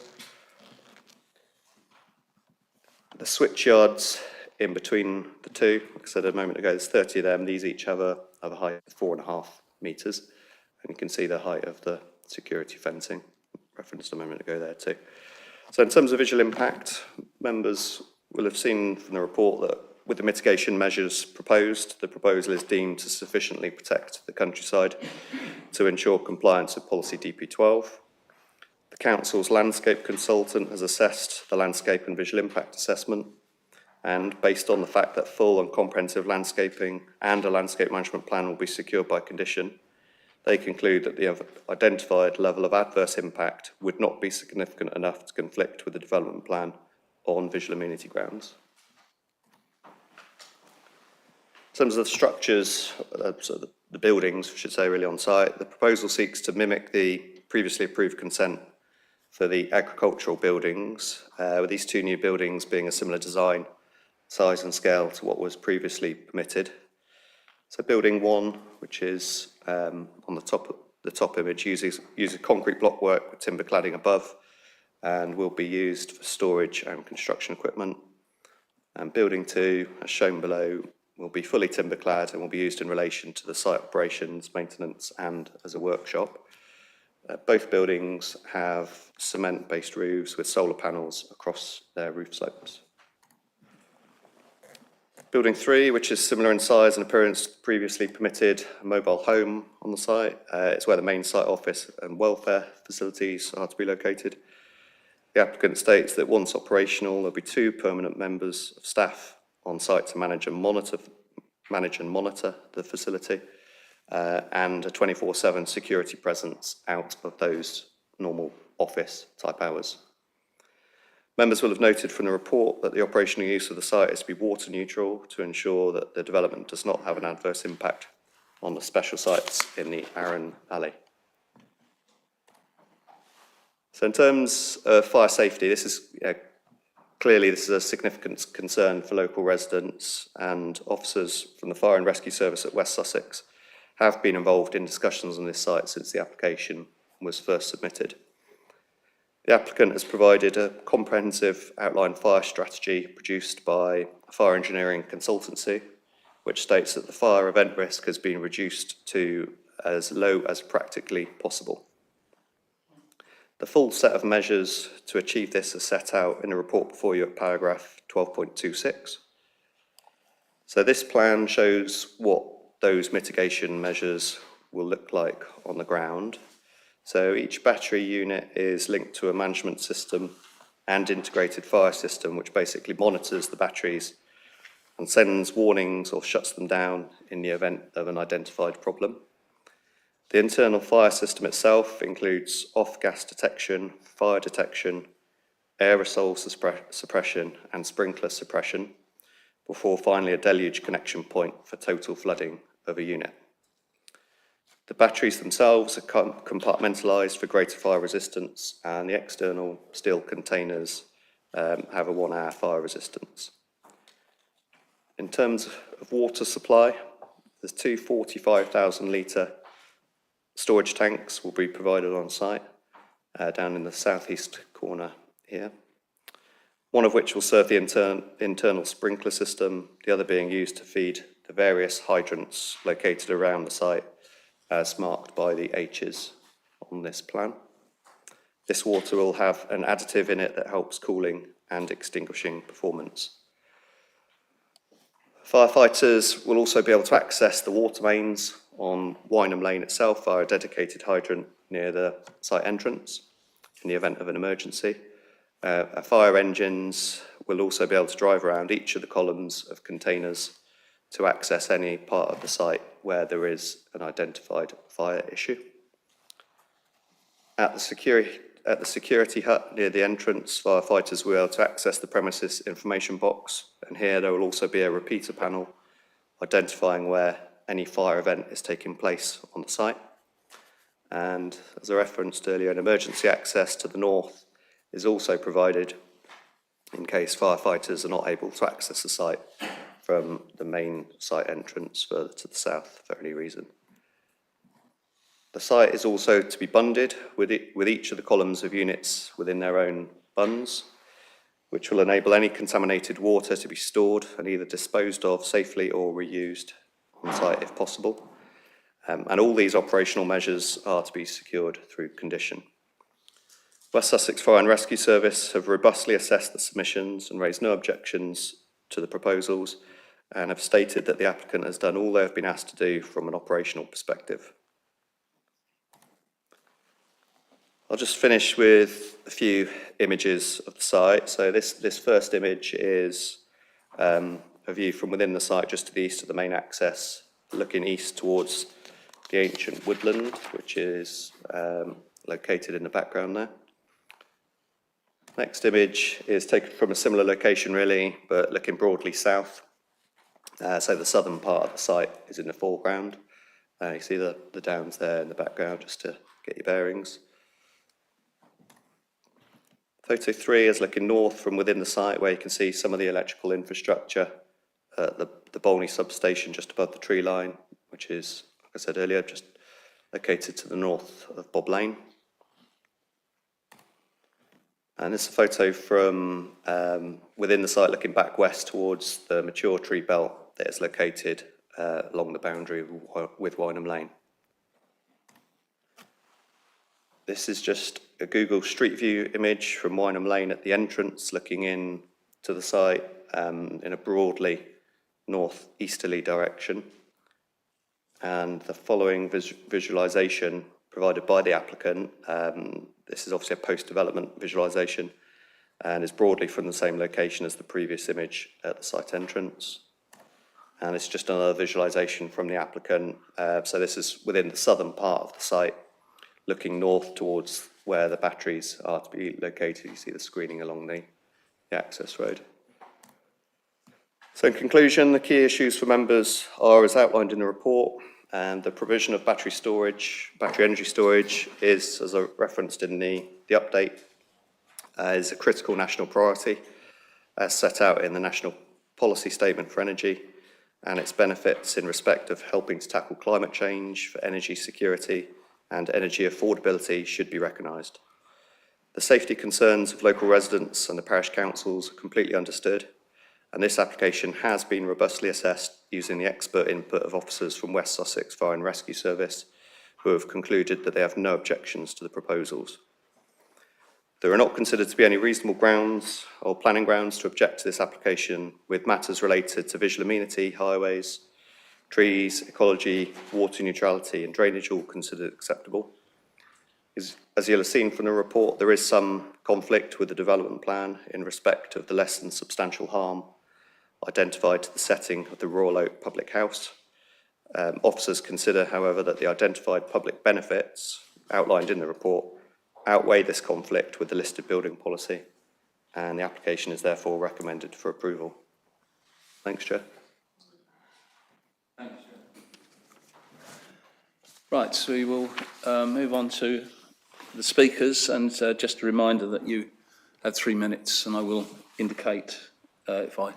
The switch yards in between the two, like I said a moment ago, there's 30 of them. These each have a height of 4.5 metres, and you can see the height of the security fencing referenced a moment ago there too. So in terms of visual impact, members will have seen from the report that with the mitigation measures proposed, the proposal is deemed to sufficiently protect the countryside to ensure compliance with policy DP12. The council's landscape consultant has assessed the landscape and visual impact assessment, and based on the fact that full and comprehensive landscaping and a landscape management plan will be secured by condition, they conclude that the identified level of adverse impact would not be significant enough to conflict with the development plan on visual amenity grounds. In terms of the structures, so the buildings, I should say, really on site, the proposal seeks to mimic the previously approved consent for the agricultural buildings, with these 2 new buildings being a similar design, size and scale to what was previously permitted. So building 1, which is on the top image, uses concrete blockwork with timber cladding above and will be used for storage and construction equipment. And building 2, as shown below, will be fully timber clad and will be used in relation to the site operations, maintenance and as a workshop. Both buildings have cement-based roofs with solar panels across their roof slopes. Building 3, which is similar in size and appearance to previously permitted a mobile home on the site. It's where the main site office and welfare facilities are to be located. The applicant states that once operational, there'll be 2 permanent members of staff on site to manage and monitor the facility, and a 24/7 security presence out of those normal office type hours. Members will have noted from the report that the operational use of the site is to be water neutral to ensure that the development does not have an adverse impact on the special sites in the Arun Valley. So in terms of fire safety, this is clearly this is a significant concern for local residents, and officers from the Fire and Rescue Service at West Sussex have been involved in discussions on this site since the application was first submitted. The applicant has provided a comprehensive outline fire strategy produced by a fire engineering consultancy, which states that the fire event risk has been reduced to as low as practically possible. The full set of measures to achieve this are set out in the report before you at paragraph 12.26. So this plan shows what those mitigation measures will look like on the ground. So each battery unit is linked to a management system and integrated fire system, which basically monitors the batteries and sends warnings or shuts them down in the event of an identified problem. The internal fire system itself includes off-gas detection, fire detection, aerosol suppression and sprinkler suppression, before finally a deluge connection point for total flooding of a unit. The batteries themselves are compartmentalised for greater fire resistance, and the external steel containers have a 1-hour fire resistance. In terms of water supply, there's 2 45,000 litre storage tanks will be provided on site down in the southeast corner here. One of which will serve the internal sprinkler system, the other being used to feed the various hydrants located around the site as marked by the H's on this plan. This water will have an additive in it that helps cooling and extinguishing performance. Firefighters will also be able to access the water mains on Wynham Lane itself via a dedicated hydrant near the site entrance in the event of an emergency. Fire engines will also be able to drive around each of the columns of containers to access any part of the site where there is an identified fire issue. At the security hut near the entrance, firefighters will be able to access the premises information box, and here there will also be a repeater panel identifying where any fire event is taking place on the site. And as I referenced earlier, an emergency access to the north is also provided in case firefighters are not able to access the site from the main site entrance further to the south for any reason. The site is also to be bunded with each of the columns of units within their own bunds, which will enable any contaminated water to be stored and either disposed of safely or reused on site if possible. And all these operational measures are to be secured through condition. West Sussex Fire and Rescue Service have robustly assessed the submissions and raised no objections to the proposals, and have stated that the applicant has done all they have been asked to do from an operational perspective. I'll just finish with a few images of the site. So this first image is a view from within the site just to the east of the main access, looking east towards the ancient woodland, which is located in the background there. Next image is taken from a similar location really, but looking broadly south. So the southern part of the site is in the foreground. You see the downs there in the background just to get your bearings. Photo 3 is looking north from within the site, where you can see some of the electrical infrastructure, the Bolney substation just above the tree line, which is, like I said earlier, just located to the north of Bob Lane. And this is a photo from within the site looking back west towards the mature tree belt that is located along the boundary with Wynham Lane. This is just a Google Street View image from Wynham Lane at the entrance, looking in to the site in a broadly northeasterly direction. And the following visualisation provided by the applicant, this is obviously a post-development visualisation and is broadly from the same location as the previous image at the site entrance. And it's just another visualisation from the applicant. So this is within the southern part of the site, looking north towards where the batteries are to be located. You see the screening along the access road. So in conclusion, the key issues for members are as outlined in the report, and the provision of battery energy storage is, as I referenced in the update, is a critical national priority as set out in the National Policy Statement for Energy, and its benefits in respect of helping to tackle climate change, for energy security and energy affordability should be recognised. The safety concerns of local residents and the parish councils are completely understood, and this application has been robustly assessed using the expert input of officers from West Sussex Fire and Rescue Service, who have concluded that they have no objections to the proposals. There are not considered to be any reasonable grounds or planning grounds to object to this application, with matters related to visual amenity, highways, trees, ecology, water neutrality and drainage all considered acceptable. As you'll have seen from the report, there is some conflict with the development plan in respect of the less than substantial harm identified to the setting of the Royal Oak Public House. Officers consider, however, that the identified public benefits outlined in the report outweigh this conflict with the listed building policy, and the application is therefore recommended for approval. Thanks, Chair. Right, so we will move on to the speakers, and just a reminder that you have 3 minutes, and I will indicate if I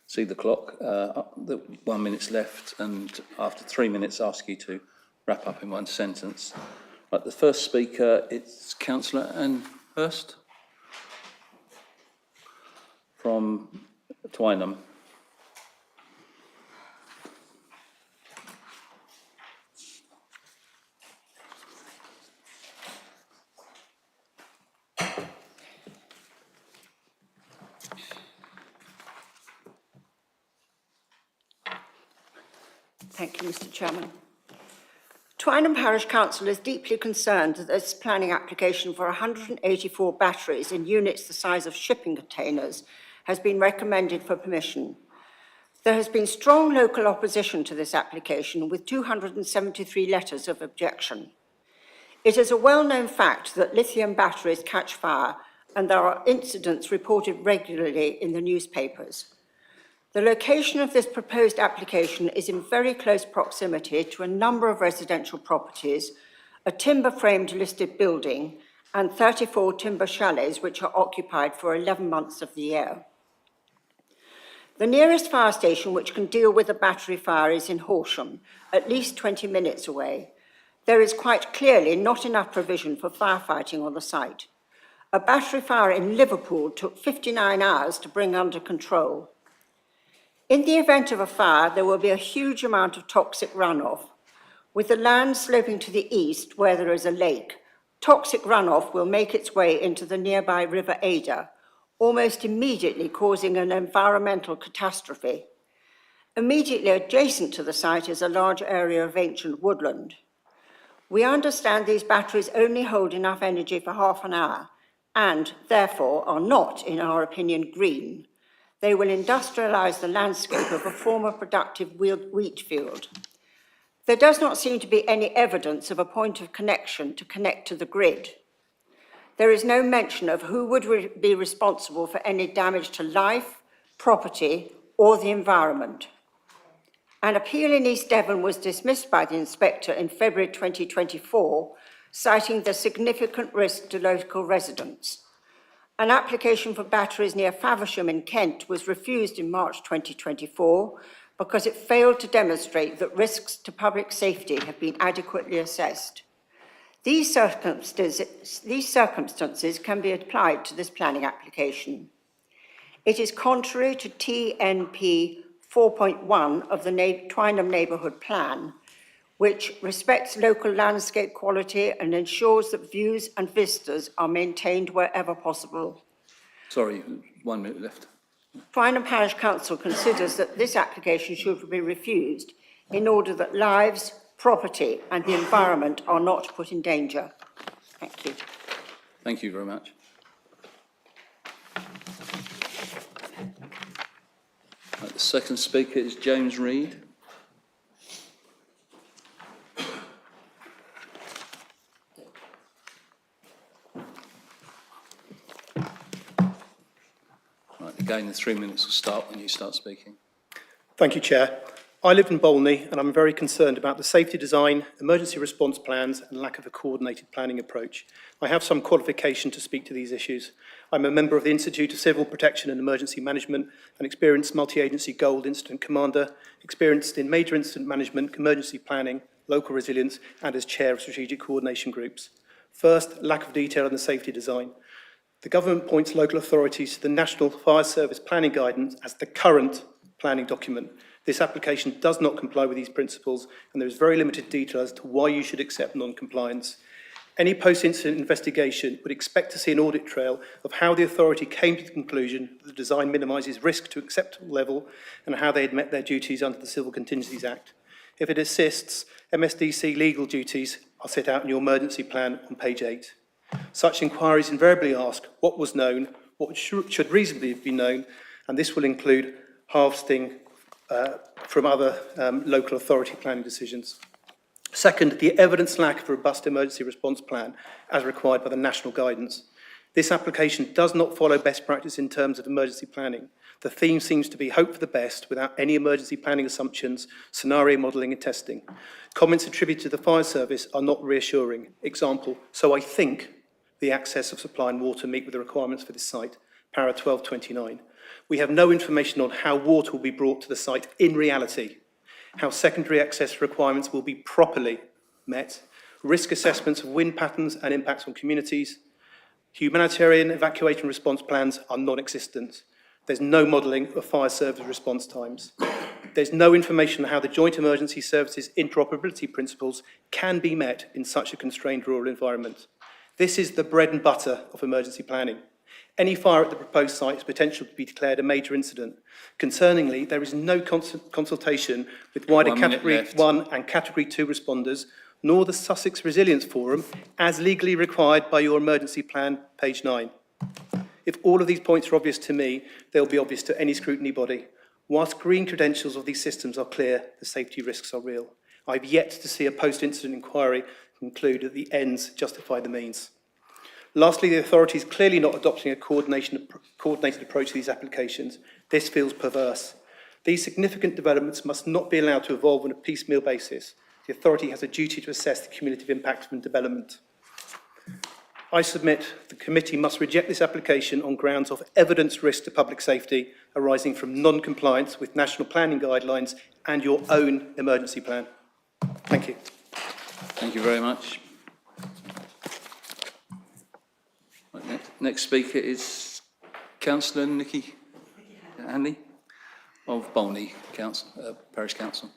see the clock that 1 minute's left, and after 3 minutes ask you to wrap up in one sentence. Right, the first speaker is Councillor Anne Hurst from Twynham. Thank you, Mr. Chairman. Twynham Parish Council is deeply concerned that this planning application for 184 batteries in units the size of shipping containers has been recommended for permission. There has been strong local opposition to this application, with 273 letters of objection. It is a well-known fact that lithium batteries catch fire, and there are incidents reported regularly in the newspapers. The location of this proposed application is in very close proximity to a number of residential properties, a timber-framed listed building, and 34 timber chalets which are occupied for 11 months of the year. The nearest fire station which can deal with a battery fire is in Horsham, at least 20 minutes away. There is quite clearly not enough provision for firefighting on the site. A battery fire in Liverpool took 59 hours to bring under control. In the event of a fire, there will be a huge amount of toxic runoff. With the land sloping to the east, where there is a lake, toxic runoff will make its way into the nearby River Ada, almost immediately causing an environmental catastrophe. Immediately adjacent to the site is a large area of ancient woodland. We understand these batteries only hold enough energy for half an hour and, therefore, are not, in our opinion, green. They will industrialise the landscape of a former productive wheat field. There does not seem to be any evidence of a point of connection to connect to the grid. There is no mention of who would be responsible for any damage to life, property, or the environment. An appeal in East Devon was dismissed by the inspector in February 2024, citing the significant risk to local residents. An application for batteries near Faversham in Kent was refused in March 2024 because it failed to demonstrate that risks to public safety have been adequately assessed. These circumstances can be applied to this planning application. It is contrary to TNP 4.1 of the Twynham Neighbourhood Plan, which respects local landscape quality and ensures that views and vistas are maintained wherever possible. Sorry, 1 minute left. Twynham Parish Council considers that this application should be refused in order that lives, property and the environment are not put in danger. Thank you. Thank you very much. Right, the second speaker is James Reed. Right, again, the 3 minutes will start when you start speaking. Thank you, Chair. I live in Bolney and I'm very concerned about the safety design, emergency response plans and lack of a coordinated planning approach. I have some qualification to speak to these issues. I'm a member of the Institute of Civil Protection and Emergency Management, an experienced multi-agency Gold Incident Commander, experienced in major incident management, emergency planning, local resilience and as chair of strategic coordination groups. First, lack of detail on the safety design. The government points local authorities to the National Fire Service Planning Guidance as the current planning document. This application does not comply with these principles and there is very limited detail as to why you should accept non-compliance. Any post-incident investigation would expect to see an audit trail of how the authority came to the conclusion that the design minimises risk to acceptable level and how they had met their duties under the Civil Contingencies Act. If it assists, MSDC legal duties are set out in your emergency plan on page 8. Such inquiries invariably ask what was known, what should reasonably have been known, and this will include harvesting from other local authority planning decisions. Second, the evidence lack of a robust emergency response plan as required by the national guidance. This application does not follow best practice in terms of emergency planning. The theme seems to be hope for the best without any emergency planning assumptions, scenario modelling and testing. Comments attributed to the fire service are not reassuring. Example, so I think the access of supply and water meet with the requirements for this site, para 1229. We have no information on how water will be brought to the site in reality, how secondary access requirements will be properly met, risk assessments of wind patterns and impacts on communities. Humanitarian evacuation response plans are non-existent. There's no modelling of fire service response times. There's no information on how the Joint Emergency Services interoperability principles can be met in such a constrained rural environment. This is the bread and butter of emergency planning. Any fire at the proposed site has potential to be declared a major incident. Concerningly, there is no consultation with wider Category 1 and Category 2 responders, nor the Sussex Resilience Forum, as legally required by your emergency plan, page 9. If all of these points are obvious to me, they'll be obvious to any scrutiny body. Whilst green credentials of these systems are clear, the safety risks are real. I've yet to see a post-incident inquiry conclude that the ends justify the means. Lastly, the authority is clearly not adopting a coordinated approach to these applications. This feels perverse. These significant developments must not be allowed to evolve on a piecemeal basis. The authority has a duty to assess the cumulative impact of development. I submit the committee must reject this application on grounds of evidence risk to public safety arising from non-compliance with national planning guidelines and your own emergency plan. Thank you. Thank you very much. Right, next speaker is Councillor Nikki Hanley of Bolney Council, Parish Council.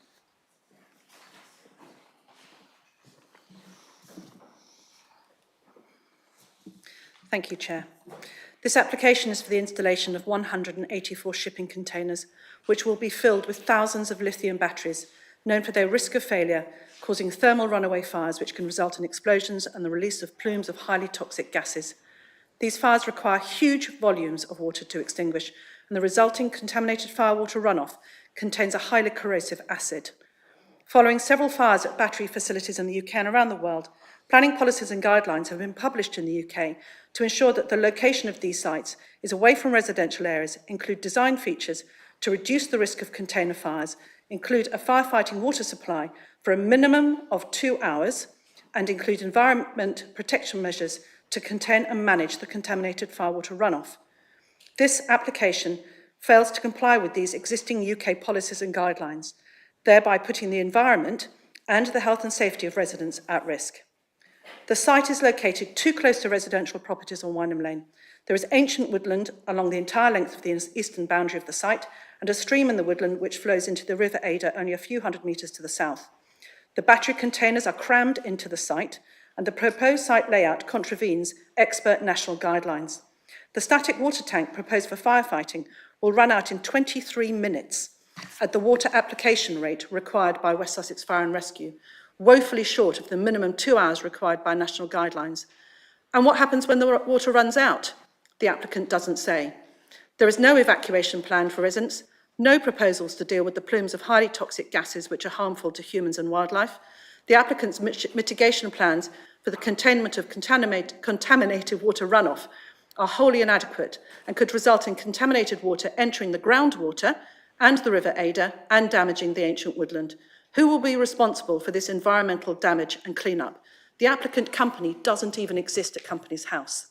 Thank you, Chair. This application is for the installation of 184 shipping containers, which will be filled with thousands of lithium batteries, known for their risk of failure, causing thermal runaway fires which can result in explosions and the release of plumes of highly toxic gases. These fires require huge volumes of water to extinguish, and the resulting contaminated firewater runoff contains a highly corrosive acid. Following several fires at battery facilities in the UK and around the world, planning policies and guidelines have been published in the UK to ensure that the location of these sites is away from residential areas, include design features to reduce the risk of container fires, include a firefighting water supply for a minimum of 2 hours, and include environment protection measures to contain and manage the contaminated firewater runoff. This application fails to comply with these existing UK policies and guidelines, thereby putting the environment and the health and safety of residents at risk. The site is located too close to residential properties on Wynham Lane. There is ancient woodland along the entire length of the eastern boundary of the site, and a stream in the woodland which flows into the River Ada only a few hundred metres to the south. The battery containers are crammed into the site, and the proposed site layout contravenes expert national guidelines. The static water tank proposed for firefighting will run out in 23 minutes at the water application rate required by West Sussex Fire and Rescue, woefully short of the minimum 2 hours required by national guidelines. And what happens when the water runs out? The applicant doesn't say. There is no evacuation plan for residents, no proposals to deal with the plumes of highly toxic gases which are harmful to humans and wildlife. The applicant's mitigation plans for the containment of contaminated water runoff are wholly inadequate and could result in contaminated water entering the groundwater and the River Ada and damaging the ancient woodland. Who will be responsible for this environmental damage and clean-up? The applicant company doesn't even exist at Company's House.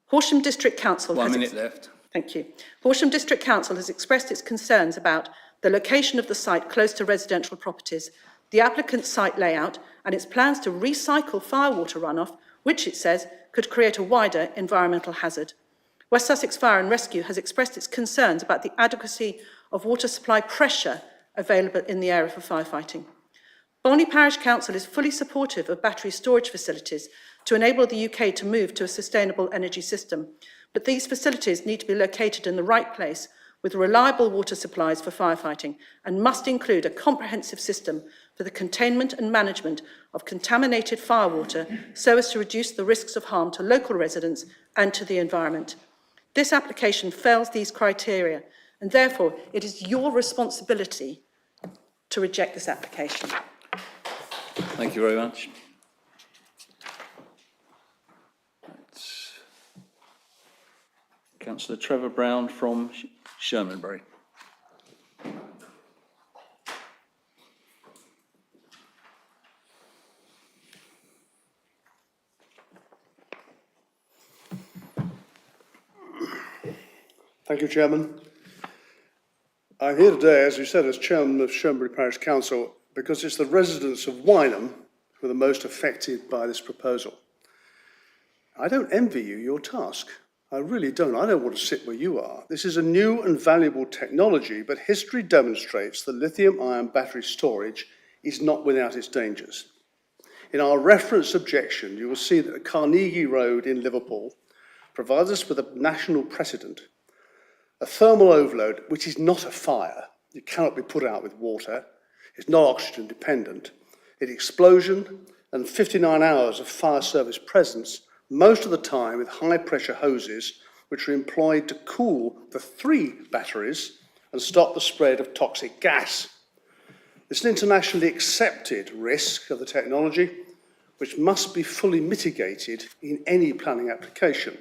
Horsham District Council One minute left. Thank you. Horsham District Council has expressed its concerns about the location of the site close to residential properties, the applicant's site layout, and its plans to recycle firewater runoff, which it says could create a wider environmental hazard. West Sussex Fire and Rescue has expressed its concerns about the adequacy of water supply pressure available in the area for firefighting. Bolney Parish Council is fully supportive of battery storage facilities to enable the UK to move to a sustainable energy system, but these facilities need to be located in the right place with reliable water supplies for firefighting and must include a comprehensive system for the containment and management of contaminated firewater so as to reduce the risks of harm to local residents and to the environment. This application fails these criteria, and therefore it is your responsibility to reject this application. Thank you very much. Councillor Trevor Brown from Shermanbury. Thank you, Chairman. I'm here today, as you said, as Chairman of Shermanbury Parish Council, because it's the residents of Wynham who are the most affected by this proposal. I don't envy you your task. I really don't. I don't want to sit where you are. This is a new and valuable technology, but history demonstrates that lithium-ion battery storage is not without its dangers. In our reference objection, you will see that Carnegie Road in Liverpool provides us with a national precedent. A thermal overload, which is not a fire, it cannot be put out with water, it's not oxygen dependent, an explosion and 59 hours of fire service presence, most of the time with high pressure hoses, which are employed to cool the 3 batteries and stop the spread of toxic gas. It's an internationally accepted risk of the technology, which must be fully mitigated in any planning application.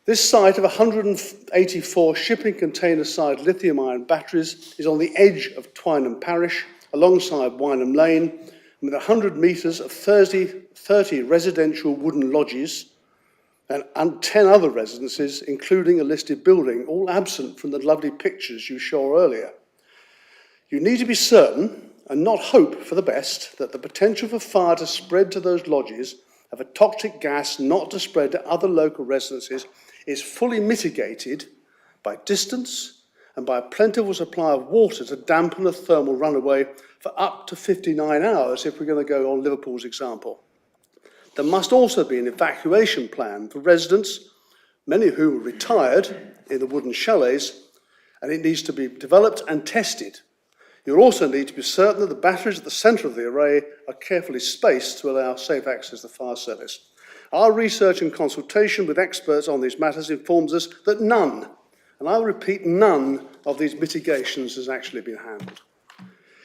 This site of 184 shipping container-side lithium-ion batteries is on the edge of Twynham Parish, alongside Wynham Lane, with 100 metres of 30 residential wooden lodges and 10 other residences, including a listed building, all absent from the lovely pictures you saw earlier. You need to be certain and not hope for the best that the potential for fire to spread to those lodges of a toxic gas not to spread to other local residences is fully mitigated by distance and by a plentiful supply of water to dampen a thermal runaway for up to 59 hours if we're going to go on Liverpool's example. There must also be an evacuation plan for residents, many of whom are retired in the wooden chalets, and it needs to be developed and tested. You'll also need to be certain that the batteries at the centre of the array are carefully spaced to allow safe access to the fire service. Our research and consultation with experts on these matters informs us that none, and I will repeat, none of these mitigations has actually been handled.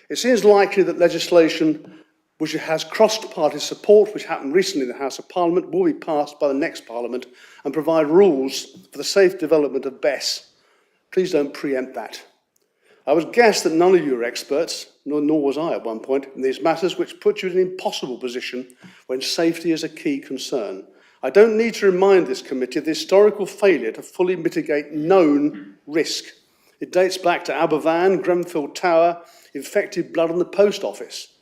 It seems likely that legislation which has cross-party support, which happened recently in the House of Parliament, will be passed by the next Parliament and provide rules for the safe development of BESS. Please don't preempt that. I would guess that none of you are experts, nor was I at one point, in these matters, which put you in an impossible position when safety is a key concern. I don't need to remind this committee of the historical failure to fully mitigate known risk. It dates back to Aberfan, Grenfell Tower, infected blood on the post office.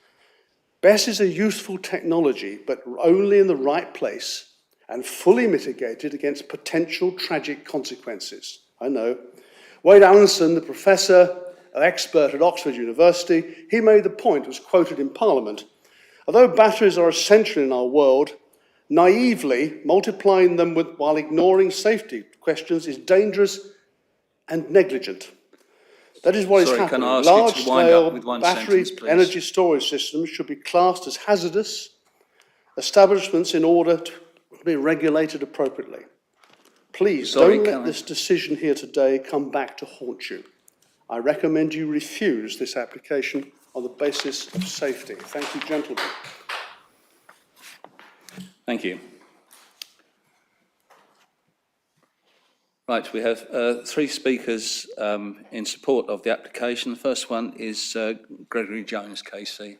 BESS is a useful technology, but only in the right place and fully mitigated against potential tragic consequences. I know. Wade Allenson, the professor, an expert at Oxford University, he made the point, was quoted in Parliament. Although batteries are essential in our world, naively multiplying them while ignoring safety questions is dangerous and negligent. That is what is Sorry, can I happening. ask you to wind up with Large-scale one battery sentence, please? energy storage systems should be classed as hazardous establishments in order to be regulated appropriately. Please don't let this decision here today come back to haunt you. I recommend you refuse this application on the basis of safety. Thank you, gentlemen. Thank you. Right, we have three speakers in support of the application. The first one is Gregory Jones, KC.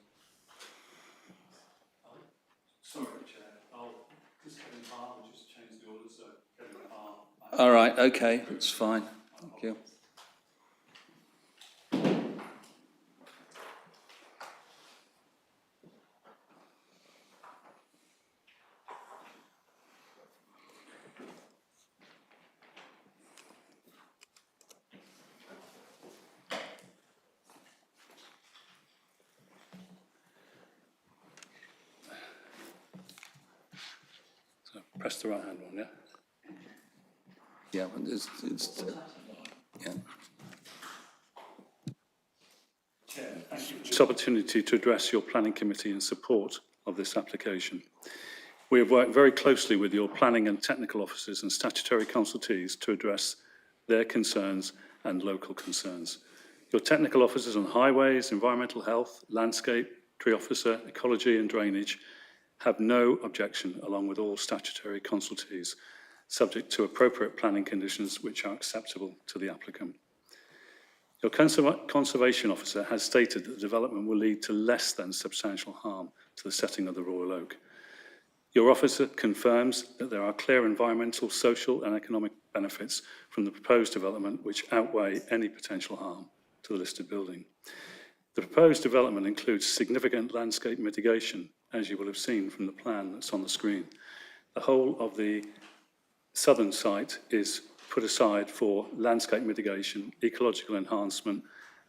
Sorry, Chair. I'll just Kevin Hart, we'll just change the order, so Kevin Hart. All right, okay, that's fine. Thank you. Press the right hand one, yeah? Yeah, but it's yeah. Chair, thank you for this opportunity to address your planning committee in support of this application. We have worked very closely with your planning and technical officers and statutory consultees to address their concerns and local concerns. Your technical officers on highways, environmental health, landscape, tree officer, ecology and drainage have no objection, along with all statutory consultees, subject to appropriate planning conditions which are acceptable to the applicant. Your conservation officer has stated that the development will lead to less than substantial harm to the setting of the Royal Oak. Your officer confirms that there are clear environmental, social and economic benefits from the proposed development which outweigh any potential harm to the listed building. The proposed development includes significant landscape mitigation, as you will have seen from the plan that's on the screen. The whole of the southern site is put aside for landscape mitigation, ecological enhancement,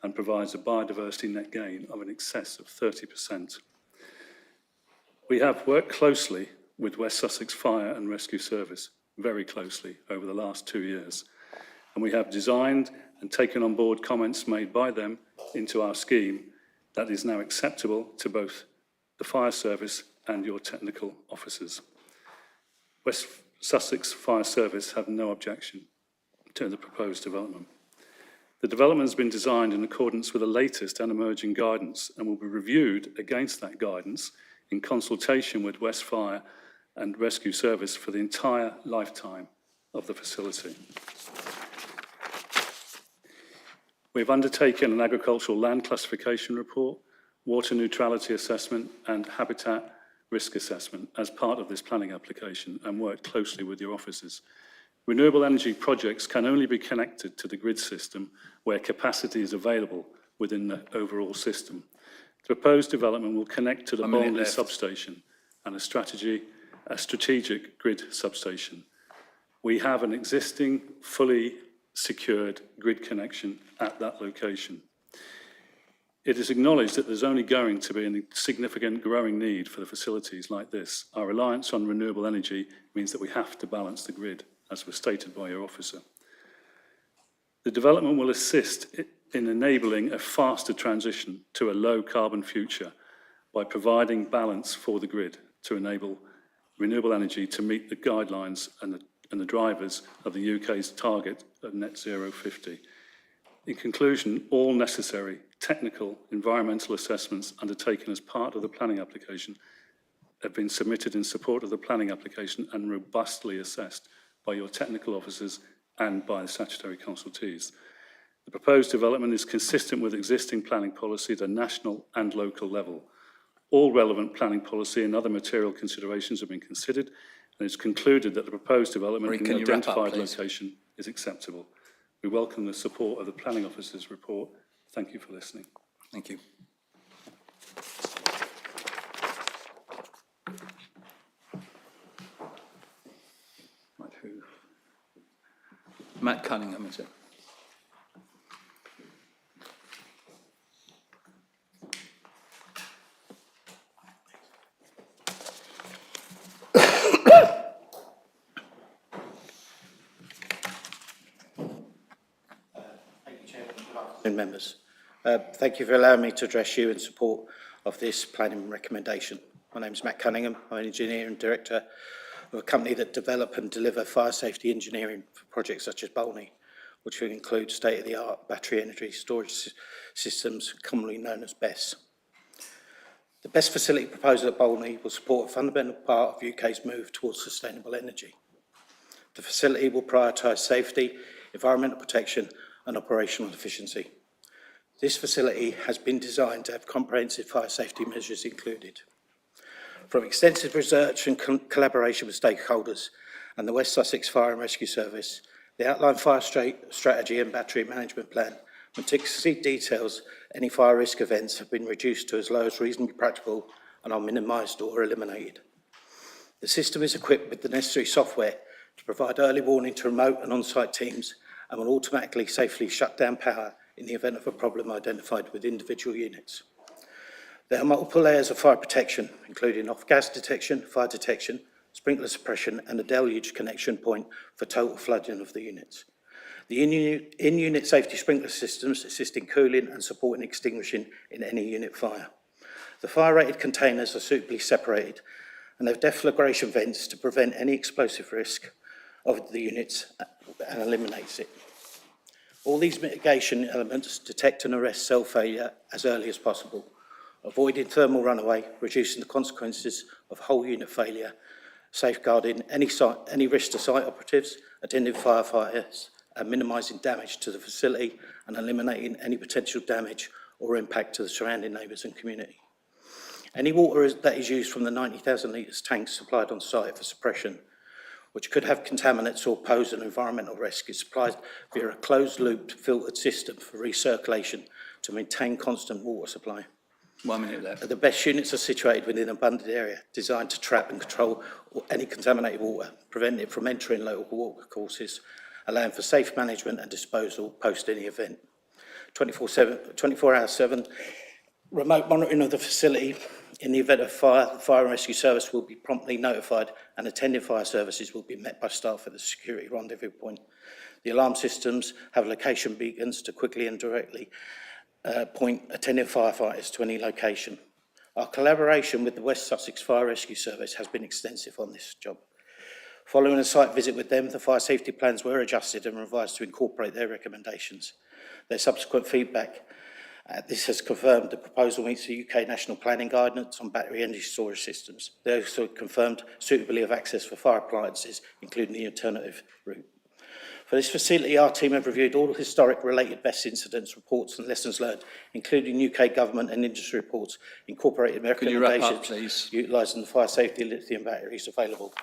and provides a biodiversity net gain of in excess of 30%. We have worked closely with West Sussex Fire and Rescue Service, very closely over the last 2 years, and we have designed and taken on board comments made by them into our scheme that is now acceptable to both the fire service and your technical officers. West Sussex Fire Service have no objection to the proposed development. The development has been designed in accordance with the latest and emerging guidance and will be reviewed against that guidance in consultation with West Fire and Rescue Service for the entire lifetime of the facility. We've undertaken an agricultural land classification report water neutrality assessment and habitat risk assessment as part of this planning application and work closely with your offices. Renewable energy projects can only be connected to the grid system where capacity is available within the overall system. The proposed development will connect to the Bolney substation and a strategic grid substation. We have an existing fully secured grid connection at that location. It is acknowledged that there's only going to be a significant growing need for the facilities like this. Our reliance on renewable energy means that we have to balance the grid, as was stated by your officer. The development will assist in enabling a faster transition to a low carbon future by providing balance for the grid to enable renewable energy to meet the guidelines and the drivers of the UK's target of net zero 50. In conclusion, all necessary technical environmental assessments undertaken as part of the planning application have been submitted in support of the planning application and robustly assessed by your technical officers and by the statutory consultees. The proposed development is consistent with existing planning policy at a national and local level. All relevant planning policy and other material considerations have been considered, and it's concluded that the proposed development in an identified location is acceptable. We welcome the support of the Planning Officer's report. Thank you for listening. Thank you. Right, who? Matt Cunningham, is it? Members. Thank you for allowing me to address you in support of this planning recommendation. My name is Matt Cunningham. I'm an engineer and director of a company that develop and deliver fire safety engineering for projects such as Bolney, which will include state-of-the-art battery energy storage systems, commonly known as BESS. The BESS facility proposal at Bolney will support a fundamental part of UK's move towards sustainable energy. The facility will prioritise safety, environmental protection and operational efficiency. This facility has been designed to have comprehensive fire safety measures included. From extensive research and collaboration with stakeholders and the West Sussex Fire and Rescue Service, the outlined fire strategy and battery management plan meticulously details any fire risk events have been reduced to as low as reasonably practical and are minimised or eliminated. The system is equipped with the necessary software to provide early warning to remote and on-site teams and will automatically safely shut down power in the event of a problem identified with individual units. There are multiple layers of fire protection, including off-gas detection, fire detection, sprinkler suppression, and a deluge connection point for total flooding of the units. The in-unit safety sprinkler systems assist in cooling and supporting extinguishing in any unit fire. The fire-rated containers are suitably separated and have deflagration vents to prevent any explosive risk of the units and eliminates it. All these mitigation elements detect and arrest cell failure as early as possible, avoiding thermal runaway, reducing the consequences of whole unit failure, safeguarding any risk to site operatives, attending firefighters, and minimising damage to the facility and eliminating any potential damage or impact to the surrounding neighbours and community. Any water that is used from the 90,000 litres tanks supplied on site for suppression, which could have contaminants or pose an environmental risk, is supplied via a closed-loop filtered system for recirculation to maintain constant water supply. 1 minute left. The BESS units are situated within an abundant area designed to trap and control any contaminated water, prevent it from entering local water courses, allowing for safe management and disposal post any event. 24/7 remote monitoring of the facility. In the event of fire, the Fire and Rescue Service will be promptly notified and attending fire services will be met by staff at the security rendezvous point. The alarm systems have location beacons to quickly and directly point attending firefighters to any location. Our collaboration with the West Sussex Fire Rescue Service has been extensive on this job. Following a site visit with them, the fire safety plans were adjusted and revised to incorporate their recommendations. Their subsequent feedback this has confirmed the proposal meets the UK National Planning Guidance on battery energy storage systems. They also confirmed suitability of access for fire appliances, including the alternative route. For this facility, our team have reviewed all historic related best incidents reports and lessons learned, including UK government and industry reports, incorporating Could you wrap up, recommendations please? utilising the fire safety lithium batteries available.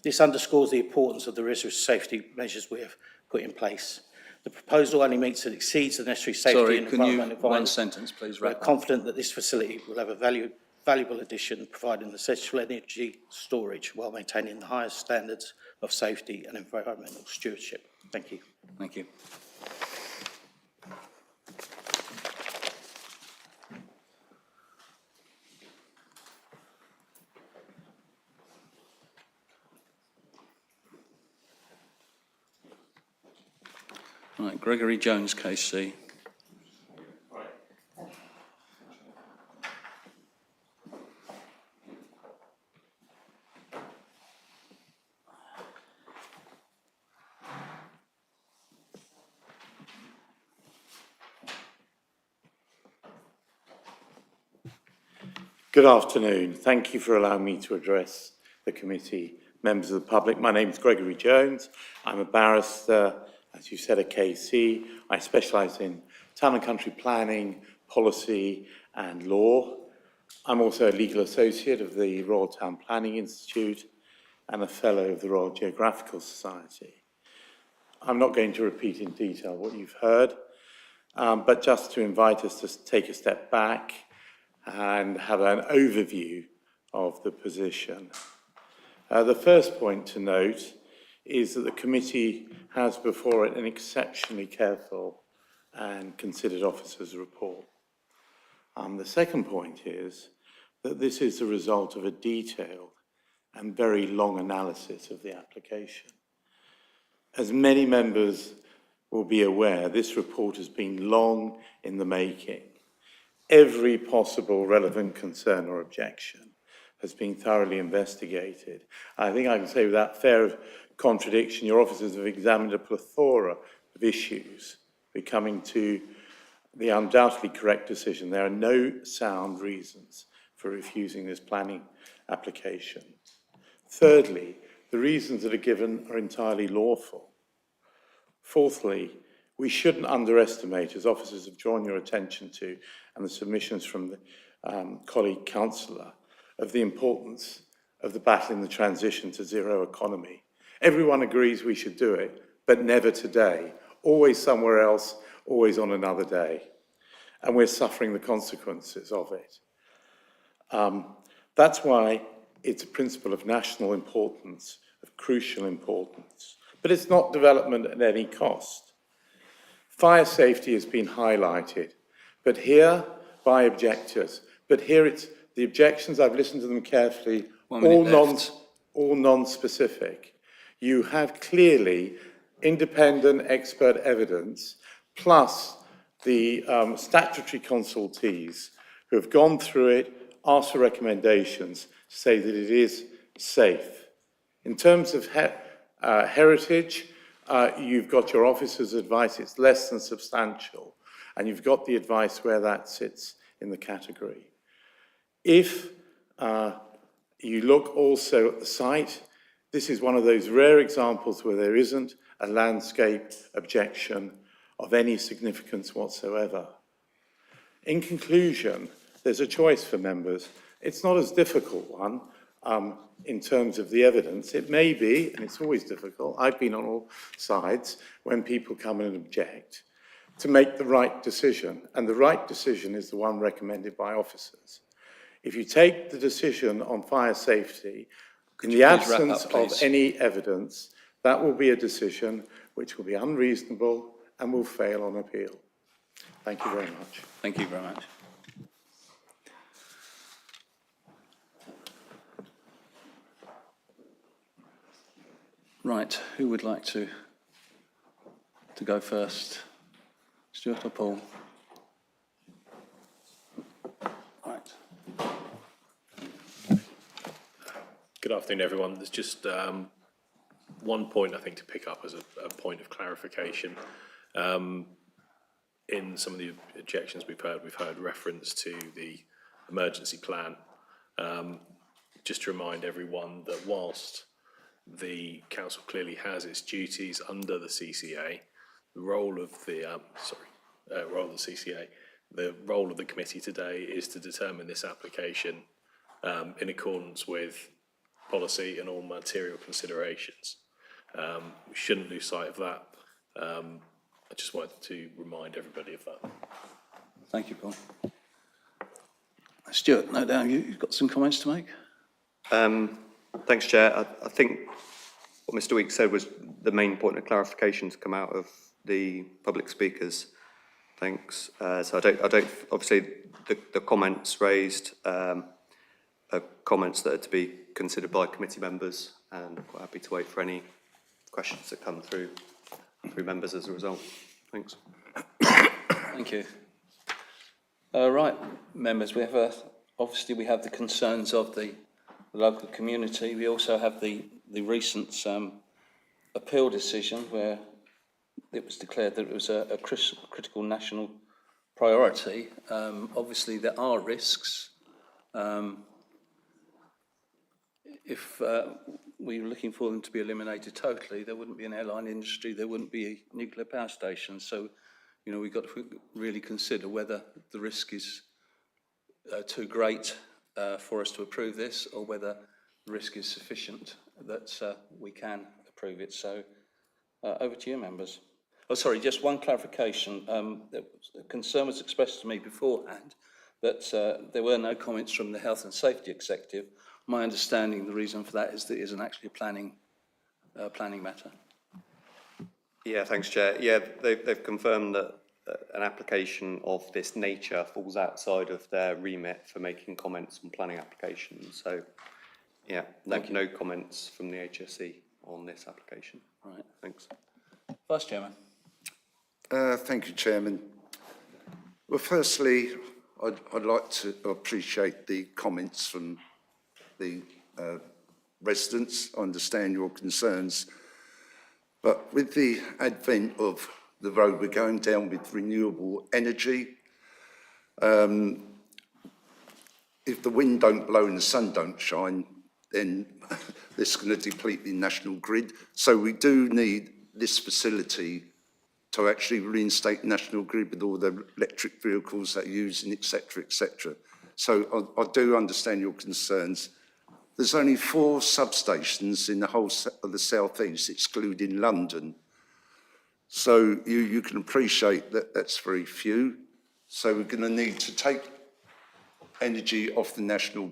This underscores the importance of the risk safety measures we have put in place. The proposal only meets and exceeds the necessary safety Sorry, and can you, environmental one requirements. sentence, please, We're wrap up. confident that this facility will have a valuable addition, providing essential energy storage while maintaining the highest standards of safety and environmental stewardship. Thank you. Thank you. Right, Gregory Jones, KC. Good afternoon. Thank you for allowing me to address the committee, members of the public. My name is Gregory Jones. I'm a barrister, as you said, at KC. I specialise in town and country planning, policy and law. I'm also a legal associate of the Royal Town Planning Institute and a fellow of the Royal Geographical Society. I'm not going to repeat in detail what you've heard, but just to invite us to take a step back and have an overview of the position. The first point to note is that the committee has before it an exceptionally careful and considered officer's report. The second point is that this is the result of a detailed and very long analysis of the application. As many members will be aware, this report has been long in the making. Every possible relevant concern or objection has been thoroughly investigated. I think I can say without fear of contradiction, your officers have examined a plethora of issues, coming to the undoubtedly correct decision. There are no sound reasons for refusing this planning application. Thirdly, the reasons that are given are entirely lawful. Fourthly, we shouldn't underestimate, as officers have drawn your attention to, and the submissions from the colleague councillor, of the importance of the battle in the transition to zero economy. Everyone agrees we should do it, but never today. Always somewhere else, always on another day. And we're suffering the consequences of it. That's why it's a principle of national importance, of crucial importance. But it's not development at any cost. Fire safety has been highlighted, but here by objectors. But here it's the objections, I've listened to them carefully, all non-specific. You have clearly independent expert evidence, plus the statutory consultees who have gone through it, asked for recommendations to say that it is safe. In terms of heritage, you've got your officer's advice, it's less than substantial, and you've got the advice where that sits in the category. If you look also at the site, this is one of those rare examples where there isn't a landscape objection of any significance whatsoever. In conclusion, there's a choice for members. It's not as difficult one in terms of the evidence. It may be, and it's always difficult, I've been on all sides when people come in and object, to make the right decision. And the right decision is the one recommended by officers. If you take the decision on fire safety, in the absence of any evidence, that will be a decision which will be unreasonable and will fail on appeal. Thank you very much. Thank you very much. Right, who would like to go first? Stuart or Paul? Right. Good afternoon, everyone. There's just one point I think to pick up as a point of clarification. In some of the objections we've heard reference to the emergency plan. Just to remind everyone that whilst the council clearly has its duties under the CCA. The role of the CCA, the role of the committee today is to determine this application in accordance with policy and all material considerations. We shouldn't lose sight of that. I just wanted to remind everybody of that. Thank you, Paul. Stuart, no doubt you've got some comments to make? Thanks, Chair. I think what Mr. Weeks said was the main point of clarification to come out of the public speakers. Thanks. So I don't. Obviously, the comments raised are comments that are to be considered by committee members, and I'm quite happy to wait for any questions that come through members as a result. Thanks. Thank you. Right, members, we have obviously we have the concerns of the local community. We also have the recent appeal decision where it was declared that it was a critical national priority. Obviously, there are risks. If we were looking for them to be eliminated totally, there wouldn't be an airline industry, there wouldn't be a nuclear power station. So, you know, we've got to really consider whether the risk is too great for us to approve this, or whether the risk is sufficient that we can approve it. So, over to you, members. Oh, sorry, just one clarification. A concern was expressed to me beforehand that there were no comments from the Health and Safety Executive. My understanding, the reason for that is that it isn't actually a planning matter. Yeah, thanks, Chair. Yeah, they've confirmed that an application of this nature falls outside of their remit for making comments on planning applications. So, yeah, no comments from the HSE on this application. Right. Thanks. Vice Chairman. Thank you, Chairman. Well, firstly, I'd like to appreciate the comments from the residents. I understand your concerns, but with the advent of the road we're going down with renewable energy, if the wind don't blow and the sun don't shine, then this is going to deplete the national grid. So we do need this facility to actually reinstate national grid with all the electric vehicles that are using, etc., etc. So I do understand your concerns. There's only 4 substations in the whole of the South East, excluding London. So you can appreciate that that's very few. So we're going to need to take energy off the national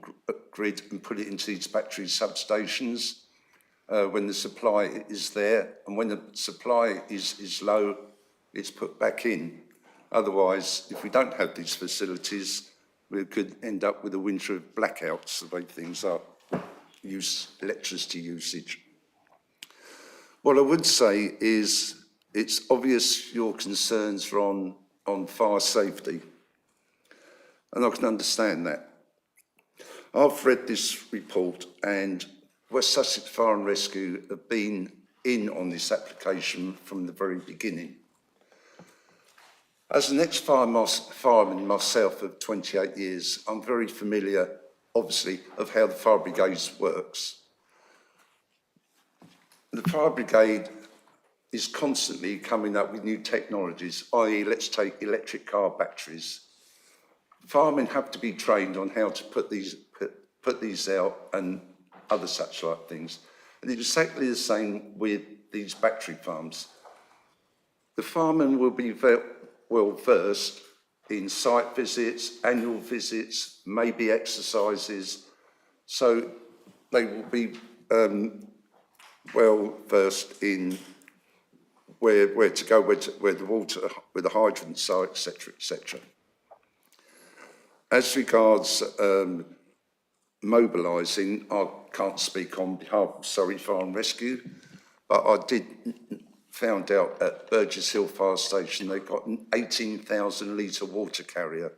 grid and put it into these battery substations when the supply is there. And when the supply is low, it's put back in. Otherwise, if we don't have these facilities, we could end up with a winter of blackouts, the way things are. Electricity usage. What I would say is it's obvious your concerns are on fire safety, and I can understand that. I've read this report, and West Sussex Fire and Rescue have been in on this application from the very beginning. As an ex-fireman myself of 28 years, I'm very familiar, obviously, of how the fire brigade works. The fire brigade is constantly coming up with new technologies, i.e. let's take electric car batteries. Firemen have to be trained on how to put these out and other such like things. And it's exactly the same with these battery farms. The firemen will be very well versed in site visits, annual visits, maybe exercises. So they will be well versed in where to go, where the water, where the hydrants are, etc., etc. As regards mobilising, I can't speak on behalf of Surrey Fire and Rescue, but I did found out at Burgess Hill Fire Station they've got an 18,000 litre water carrier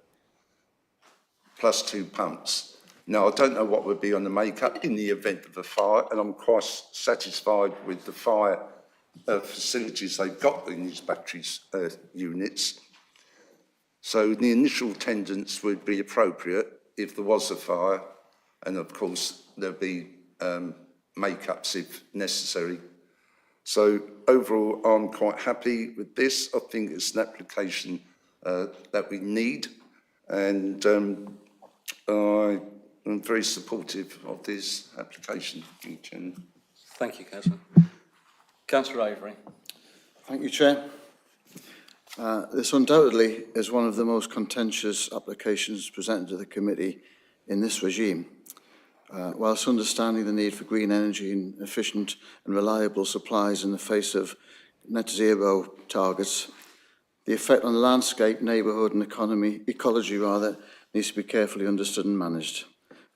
plus 2 pumps. Now, I don't know what would be on the makeup in the event of a fire, and I'm quite satisfied with the fire facilities they've got in these batteries units. So the initial attendance would be appropriate if there was a fire, and of course there'd be make-ups if necessary. So overall, I'm quite happy with this. I think it's an application that we need, and I am very supportive of this application. Thank you, Chairman. Thank you, Councillor. Councillor Avery. Thank you, Chair. This undoubtedly is one of the most contentious applications presented to the committee in this regime. Whilst understanding the need for green energy and efficient and reliable supplies in the face of net zero targets, the effect on the landscape, neighbourhood and ecology needs to be carefully understood and managed.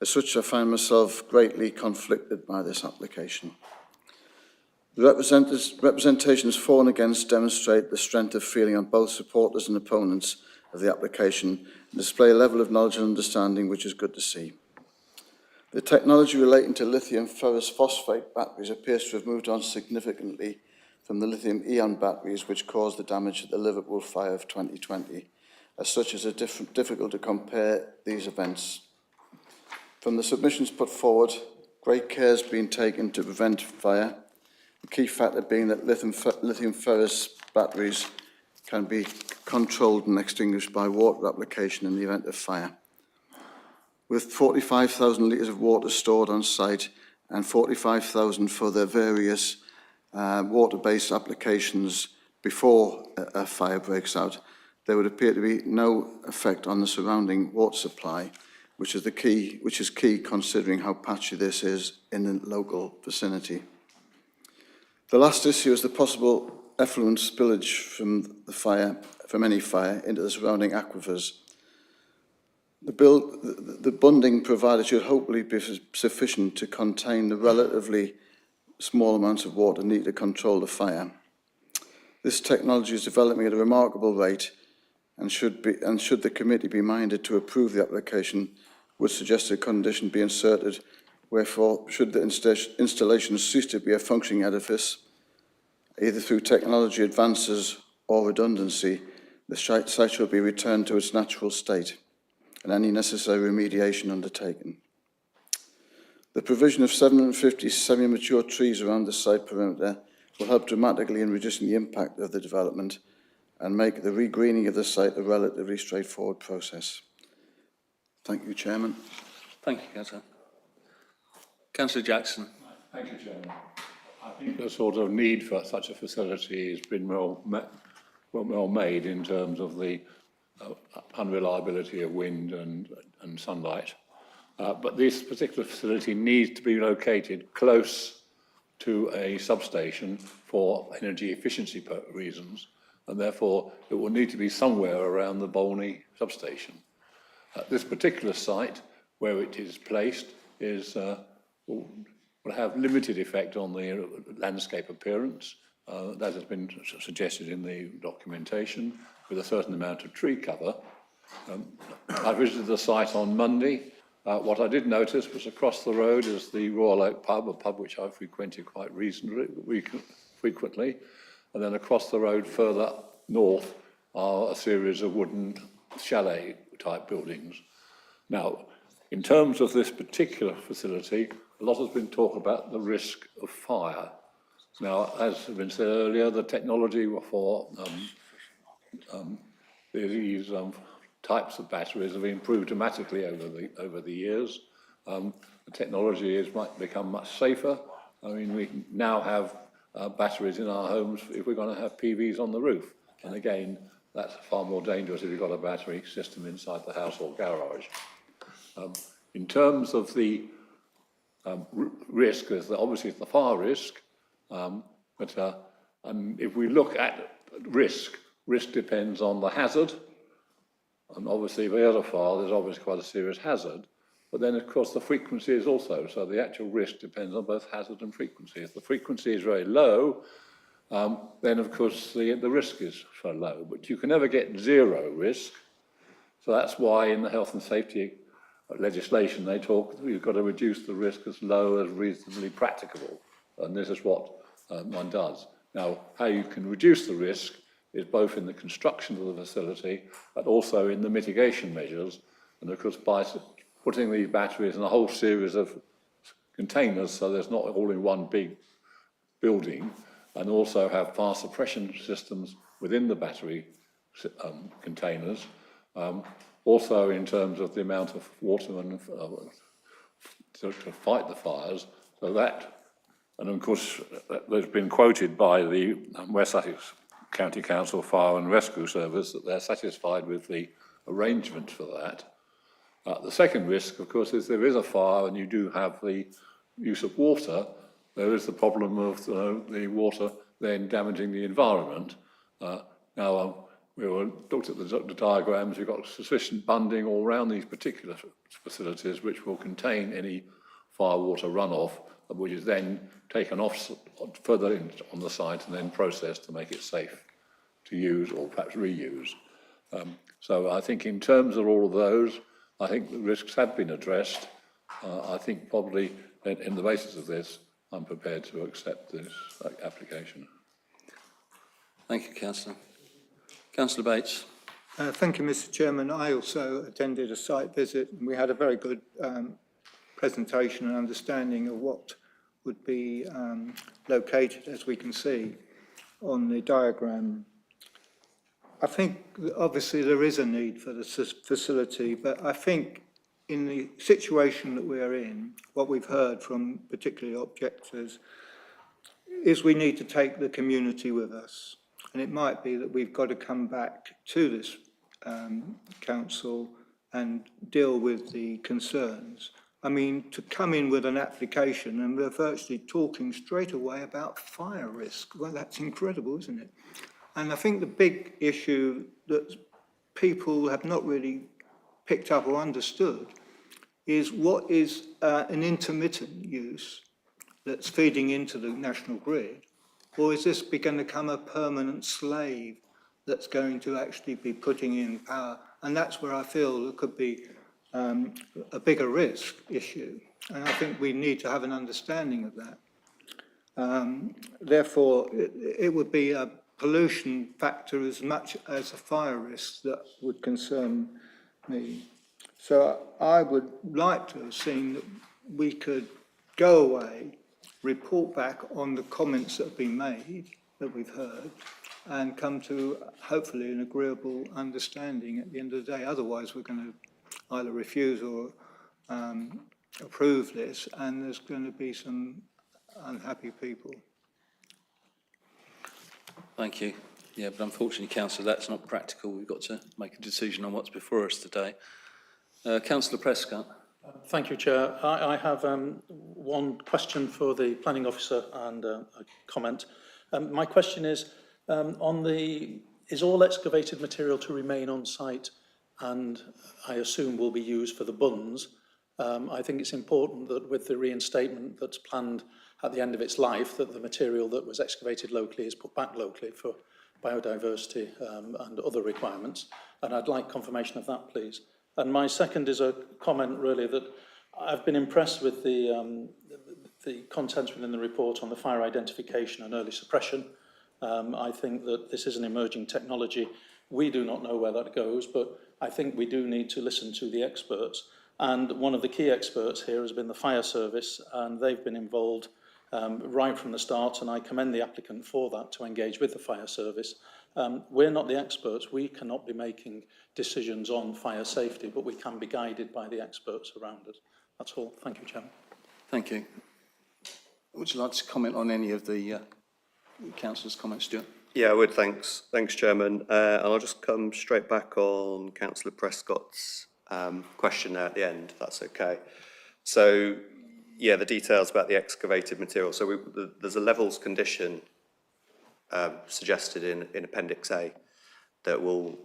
As such, I find myself greatly conflicted by this application. The representations for and against demonstrate the strength of feeling on both supporters and opponents of the application and display a level of knowledge and understanding which is good to see. The technology relating to lithium ferrous phosphate batteries appears to have moved on significantly from the lithium-ion batteries which caused the damage at the Liverpool fire of 2020. As such, it is difficult to compare these events. From the submissions put forward, great care has been taken to prevent fire. The key factor being that lithium ferrous batteries can be controlled and extinguished by water application in the event of fire. With 45,000 litres of water stored on site and 45,000 for the various water-based applications before a fire breaks out, there would appear to be no effect on the surrounding water supply, which is key considering how patchy this is in the local vicinity. The last issue is the possible effluent spillage from any fire into the surrounding aquifers. The bunding provided should hopefully be sufficient to contain the relatively small amounts of water needed to control the fire. This technology is developing at a remarkable rate, and should the committee be minded to approve the application, would suggest a condition be inserted, wherefore, should the installation cease to be a functioning edifice, either through technology advances or redundancy, the site shall be returned to its natural state, and any necessary remediation undertaken. The provision of 750 semi-mature trees around the site perimeter will help dramatically in reducing the impact of the development and make the regreening of the site a relatively straightforward process. Thank you, Chairman. Thank you, Councillor. Councillor Jackson. Thank you, Chairman. I think the sort of need for such a facility has been well made in terms of the unreliability of wind and sunlight. But this particular facility needs to be located close to a substation for energy efficiency reasons, and therefore it will need to be somewhere around the Bolney substation. This particular site, where it is placed, will have limited effect on the landscape appearance. That has been suggested in the documentation, with a certain amount of tree cover. I visited the site on Monday. What I did notice was across the road is the Royal Oak Pub, a pub which I frequented quite frequently, and then across the road further north are a series of wooden chalet-type buildings. Now, in terms of this particular facility, a lot has been talked about the risk of fire. Now, as has been said earlier, the technology for these types of batteries have improved dramatically over the years. The technology might become much safer. I mean, we now have batteries in our homes if we're going to have PVs on the roof. And again, that's far more dangerous if you've got a battery system inside the house or garage. In terms of the risk, there's obviously the fire risk, but if we look at risk depends on the hazard, and obviously if there's a fire, there's obviously quite a serious hazard, but then of course the frequency is also, so the actual risk depends on both hazard and frequency. If the frequency is very low, then of course the risk is so low, but you can never get zero risk, so that's why in the health and safety legislation they talk, you've got to reduce the risk as low as reasonably practicable, and this is what one does. Now, how you can reduce the risk is both in the construction of the facility, but also in the mitigation measures, and of course by putting these batteries in a whole series of containers, so there's not all in one big building, and also have fire suppression systems within the battery containers. Also in terms of the amount of water and to fight the fires, so that, and of course there's been quoted by the West Sussex County Council Fire and Rescue Service that they're satisfied with the arrangement for that. The second risk, of course, is there is a fire and you do have the use of water, there is the problem of the water then damaging the environment. We looked at the diagrams, we've got sufficient bunding all around these particular facilities which will contain any fire water runoff, which is then taken off further in on the site and then processed to make it safe to use or perhaps reuse. So I think in terms of all of those, I think the risks have been addressed. I think probably in the basis of this, I'm prepared to accept this application. Thank you, Councillor. Councillor Bates. Thank you, Mr. Chairman. I also attended a site visit and we had a very good presentation and understanding of what would be located, as we can see on the diagram. I think obviously there is a need for the facility, but I think in the situation that we are in, what we've heard from particularly objectors is we need to take the community with us. And it might be that we've got to come back to this council and deal with the concerns. I mean, to come in with an application and we're virtually talking straight away about fire risk. Well, that's incredible, isn't it? And I think the big issue that people have not really picked up or understood is what is an intermittent use that's feeding into the national grid, or is this going to become a permanent slave that's going to actually be putting in power? And that's where I feel there could be a bigger risk issue. And I think we need to have an understanding of that. Therefore, it would be a pollution factor as much as a fire risk that would concern me. So I would like to have seen that we could go away, report back on the comments that have been made, that we've heard, and come to hopefully an agreeable understanding at the end of the day. Otherwise, we're going to either refuse or approve this, and there's going to be some unhappy people. Thank you. Yeah, but unfortunately, Councillor, that's not practical. We've got to make a decision on what's before us today. Councillor Prescott. Thank you, Chair. I have one question for the Planning Officer and a comment. My question is, is all excavated material to remain on site and I assume will be used for the bunds? I think it's important that with the reinstatement that's planned at the end of its life, that the material that was excavated locally is put back locally for biodiversity and other requirements. And I'd like confirmation of that, please. And my second is a comment really that I've been impressed with the contents within the report on the fire identification and early suppression. I think that this is an emerging technology. We do not know where that goes, but I think we do need to listen to the experts. And one of the key experts here has been the fire service, and they've been involved right from the start, and I commend the applicant for that, to engage with the fire service. We're not the experts. We cannot be making decisions on fire safety, but we can be guided by the experts around us. That's all. Thank you, Chairman. Thank you. Would you like to comment on any of the Councillor's comments, Stuart? Yeah, I would. Thanks, Chairman. And I'll just come straight back on Councillor Prescott's question there at the end, if that's okay. So, yeah, the details about the excavated material. So there's a levels condition suggested in Appendix A that will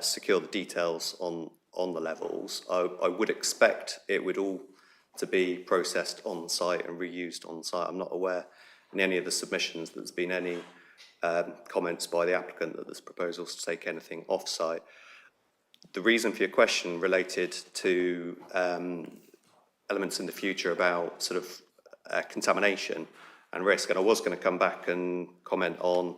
secure the details on the levels. I would expect it would all to be processed on site and reused on site. I'm not aware in any of the submissions that there's been any comments by the applicant that there's proposals to take anything off site. The reason for your question related to elements in the future about sort of contamination and risk, and I was going to come back and comment on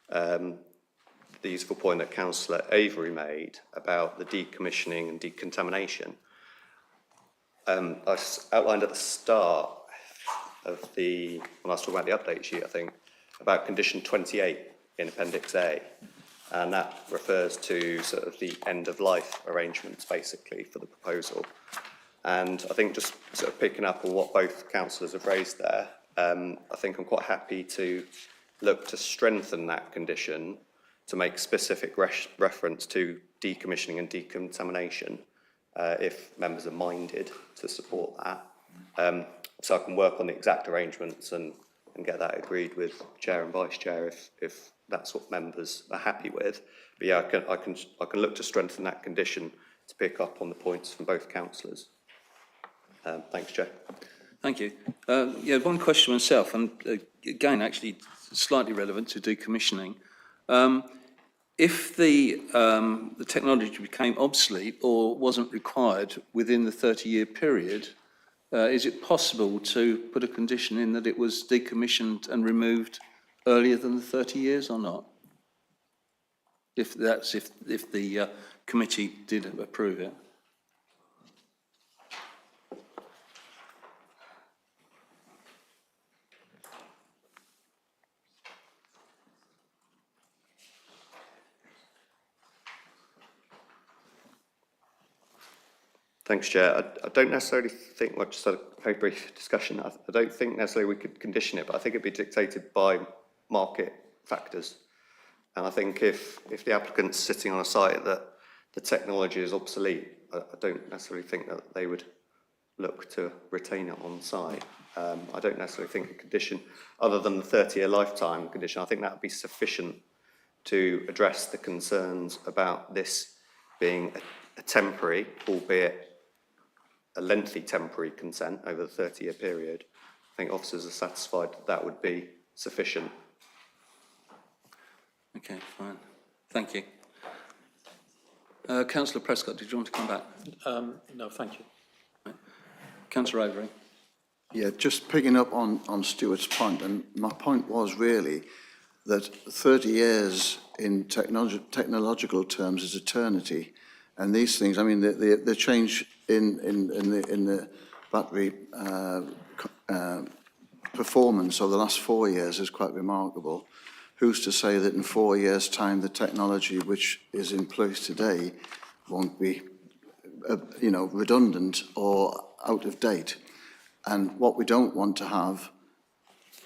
the useful point that Councillor Avery made about the decommissioning and decontamination. I outlined at the start of the, when I was talking about the update sheet, I think, about condition 28 in Appendix A. And that refers to sort of the end-of-life arrangements, basically, for the proposal. And I think just sort of picking up on what both councillors have raised there, I think I'm quite happy to look to strengthen that condition to make specific reference to decommissioning and decontamination, if members are minded to support that. So I can work on the exact arrangements and get that agreed with Chair and Vice Chair if that's what members are happy with. But yeah, I can look to strengthen that condition to pick up on the points from both councillors. Thanks, Chair. Thank you. Yeah, one question myself, and again, actually slightly relevant to decommissioning. If the technology became obsolete or wasn't required within the 30-year period, is it possible to put a condition in that it was decommissioned and removed earlier than the 30 years or not? If the committee did approve it. Thanks, Chair. I don't necessarily think, well, just had a very brief discussion. I don't think necessarily we could condition it, but I think it'd be dictated by market factors. And I think if the applicant's sitting on a site that the technology is obsolete, I don't necessarily think that they would look to retain it on site. I don't necessarily think a condition, other than the 30-year lifetime condition, I think that would be sufficient to address the concerns about this being a temporary, albeit a lengthy temporary consent over the 30-year period. I think officers are satisfied that that would be sufficient. Okay, fine. Thank you. Councillor Prescott, did you want to come back? No, thank you. Right. Councillor Avery. Yeah, just picking up on Stuart's point, and my point was really that 30 years in technological terms is eternity. And these things, I mean, the change in the battery performance over the last 4 years is quite remarkable. Who's to say that in 4 years' time the technology which is in place today won't be, redundant or out of date? And what we don't want to have,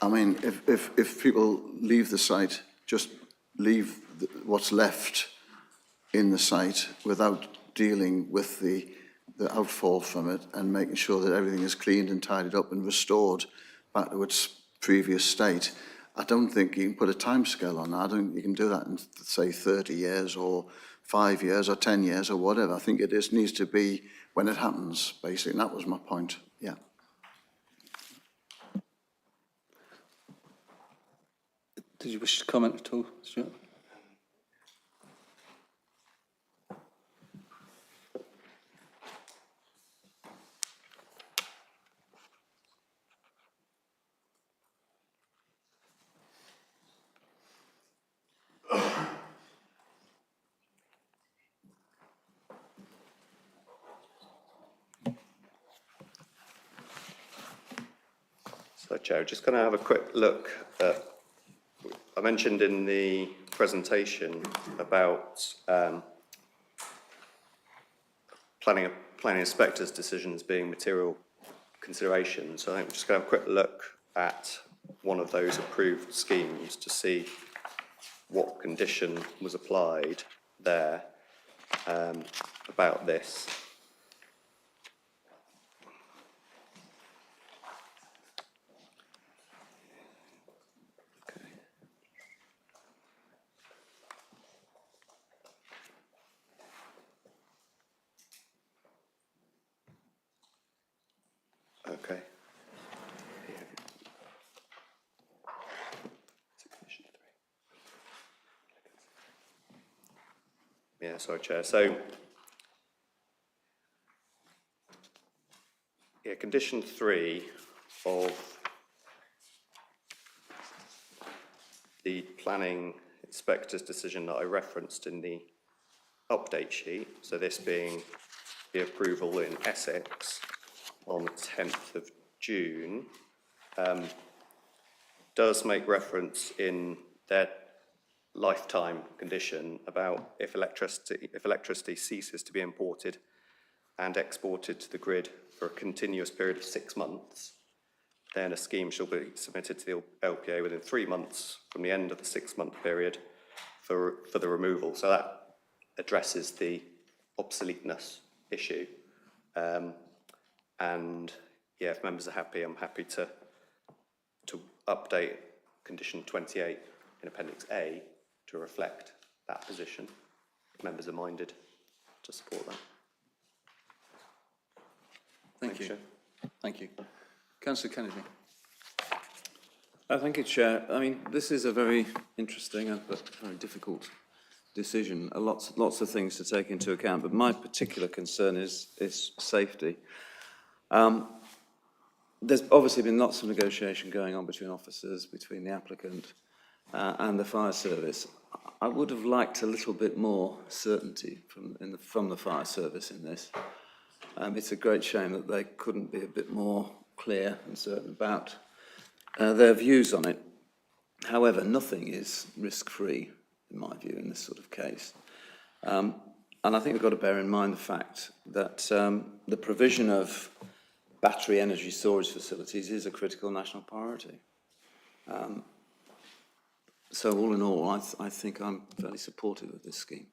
I mean, if people leave the site, just leave what's left in the site without dealing with the outfall from it and making sure that everything is cleaned and tidied up and restored back to its previous state. I don't think you can put a timescale on that. I don't think you can do that in, say, 30 years or 5 years or 10 years or whatever. I think it just needs to be when it happens, basically, and that was my point, yeah. Did you wish to comment at all, Stuart? So, Chair, just going to have a quick look at, I mentioned in the presentation about planning inspectors' decisions being material considerations. So I think we're just going to have a quick look at one of those approved schemes to see what condition was applied there about this. Okay. Yeah, sorry, Chair. So, yeah, condition 3 of the planning inspector's decision that I referenced in the update sheet, so this being the approval in Essex on the 10th of June, does make reference in their lifetime condition about if electricity ceases to be imported and exported to the grid for a continuous period of 6 months, then a scheme shall be submitted to the LPA within 3 months from the end of the 6-month period for the removal. So that addresses the obsoleteness issue. And yeah, if members are happy, I'm happy to update condition 28 in Appendix A to reflect that position, if members are minded to support that. Thank you. Thank you. Councillor Kennedy. Thank you, Chair. I mean, this is a very interesting but very difficult decision. Lots of things to take into account, but my particular concern is safety. There's obviously been lots of negotiation going on between officers, between the applicant and the fire service. I would have liked a little bit more certainty from the fire service in this. It's a great shame that they couldn't be a bit more clear and certain about their views on it. However, nothing is risk-free, in my view, in this sort of case. And I think we've got to bear in mind the fact that the provision of battery energy storage facilities is a critical national priority. So all in all, I think I'm fairly supportive of this scheme.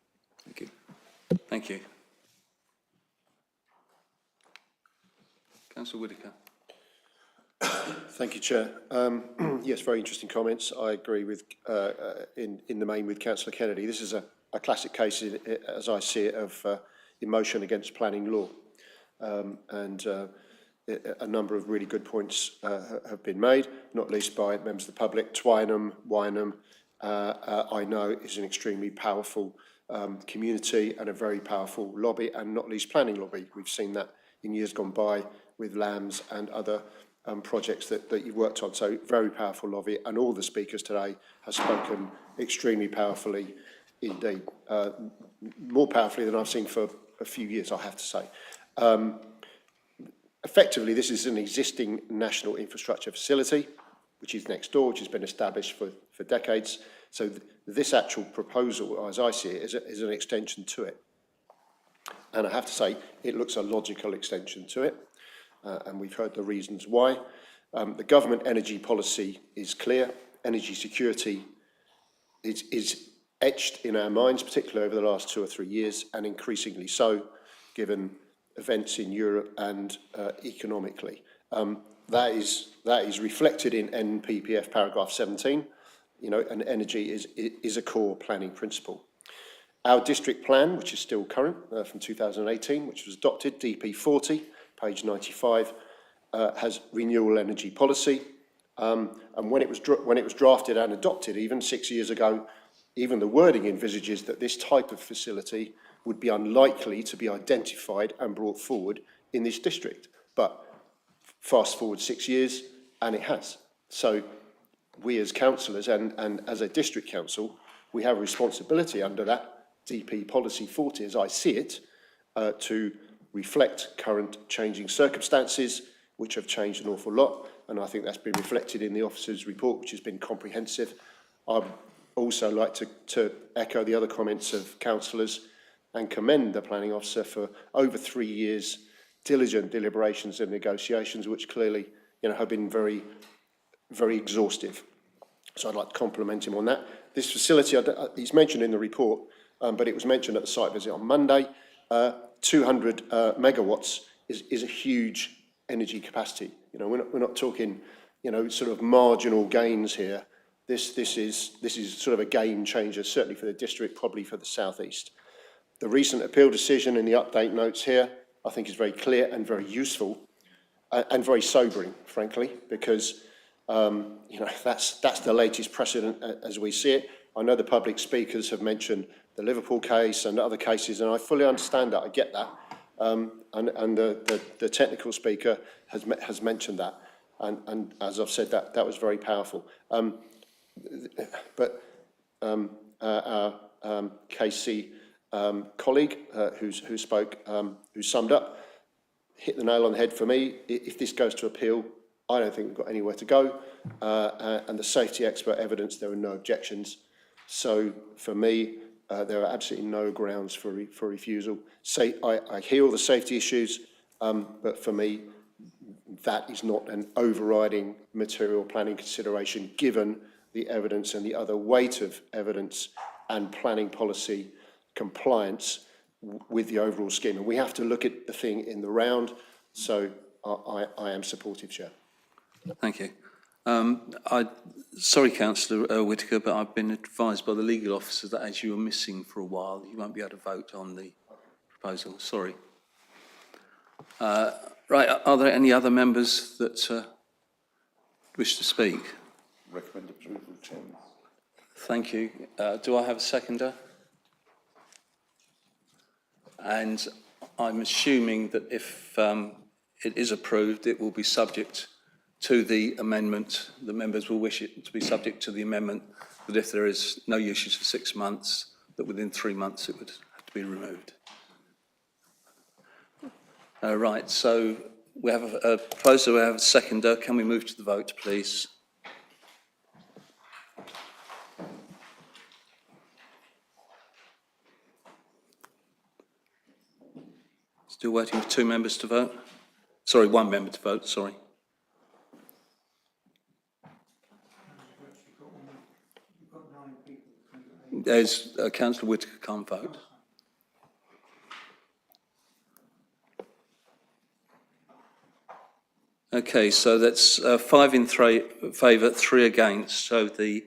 Thank you. Thank you. Councillor Whitaker. Thank you, Chair. Yes, very interesting comments. I agree with, in the main with Councillor Kennedy. This is a classic case, as I see it, of emotion against planning law. A number of really good points have been made, not least by members of the public. Twynham, Wynham, I know is an extremely powerful community and a very powerful lobby, and not least planning lobby. We've seen that in years gone by with LAMS and other projects that you've worked on. So very powerful lobby, and all the speakers today have spoken extremely powerfully indeed, more powerfully than I've seen for a few years, I have to say. Effectively, this is an existing national infrastructure facility, which is next door, which has been established for decades. So this actual proposal, as I see it, is an extension to it. And I have to say, it looks a logical extension to it. And we've heard the reasons why. The government energy policy is clear. Energy security is etched in our minds, particularly over the last 2 or 3 years, and increasingly so, given events in Europe and economically. That is reflected in NPPF paragraph 17. You know, and energy is a core planning principle. Our district plan, which is still current from 2018, which was adopted, DP40, page 95, has renewable energy policy. And when it was drafted and adopted, even 6 years ago, even the wording envisages that this type of facility would be unlikely to be identified and brought forward in this district. But fast forward 6 years, and it has. So we as councillors and as a district council, we have a responsibility under that DP policy 40, as I see it, to reflect current changing circumstances, which have changed an awful lot. And I think that's been reflected in the officer's report, which has been comprehensive. I'd also like to echo the other comments of councillors and commend the planning officer for over 3 years diligent deliberations and negotiations, which clearly, you know, have been very, very exhaustive. So I'd like to compliment him on that. This facility, it's mentioned in the report, but it was mentioned at the site visit on Monday. 200 megawatts is a huge energy capacity. You know, we're not talking, you know, sort of marginal gains here. This is sort of a game changer, certainly for the district, probably for the southeast. The recent appeal decision in the update notes here, I think, is very clear and very useful, and very sobering, frankly, because you know, that's the latest precedent as we see it. I know the public speakers have mentioned the Liverpool case and other cases, and I fully understand that. I get that, and the technical speaker has mentioned that, and as I've said, that was very powerful. But our KC colleague who spoke, who summed up, hit the nail on the head for me. If this goes to appeal, I don't think we've got anywhere to go. And the safety expert evidence, there are no objections. So for me, there are absolutely no grounds for refusal. I hear all the safety issues, but for me, that is not an overriding material planning consideration, given the evidence and the other weight of evidence and planning policy compliance with the overall scheme. And we have to look at the thing in the round. So I am supportive, Chair. Thank you. Sorry, Councillor Whitaker, but I've been advised by the legal officer that as you were missing for a while, you won't be able to vote on the proposal. Sorry. Right, are there any other members that wish to speak? Recommend approval, Chairman. Thank you. Do I have a seconder? And I'm assuming that if it is approved, it will be subject to the amendment. The members will wish it to be subject to the amendment that if there is no usage for 6 months, that within 3 months it would have to be removed. Right, so we have a proposal, we have a seconder. Can we move to the vote, please? Still waiting for 2 members to vote? Sorry, 1 member to vote, sorry. There's Councillor Whitaker can't vote. Okay, so that's 5 in favour, 3 against. So the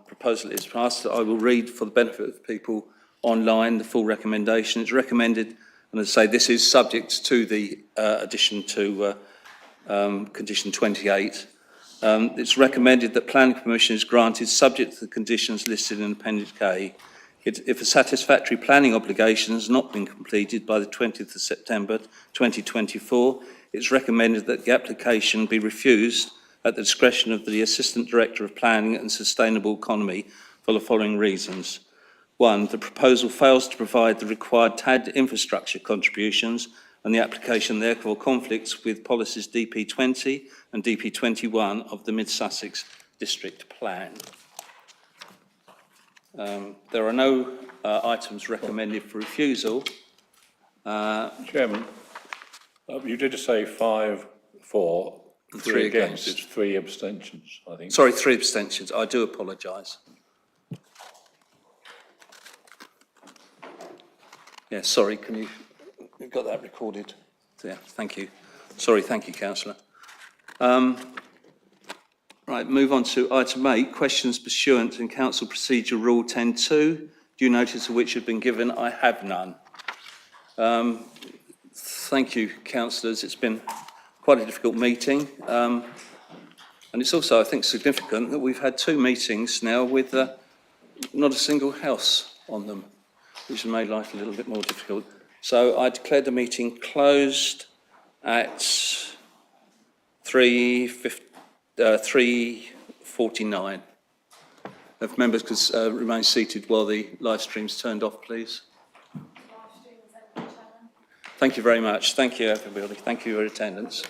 proposal is passed. I will read for the benefit of people online the full recommendation. It's recommended, and as I say, this is subject to the addition to condition 28. It's recommended that planning permission is granted subject to the conditions listed in Appendix K. If a satisfactory planning obligation has not been completed by the 20th of September 2024, it's recommended that the application be refused at the discretion of the Assistant Director of Planning and Sustainable Economy for the following reasons. 1, the proposal fails to provide the required TAD infrastructure contributions, and the application therefore conflicts with policies DP20 and DP21 of the Mid-Sussex District Plan. There are no items recommended for refusal. Chairman, you did say 5 for, 3 against. It's 3 abstentions, I think. Sorry, 3 abstentions. I do apologise. Yeah, sorry, can you, you've got that recorded? Yeah, thank you. Sorry, thank you, Councillor. Right, move on to item 8, questions pursuant to Council Procedure Rule 10.2. Due notice of which have been given, I have none. Thank you, councillors. It's been quite a difficult meeting. And it's also, I think, significant that we've had 2 meetings now with not a single house on them, which has made life a little bit more difficult. So I declare the meeting closed at 3:49. If members could remain seated while the live stream's turned off, please. Thank you very much. Thank you, everybody. Thank you for your attendance.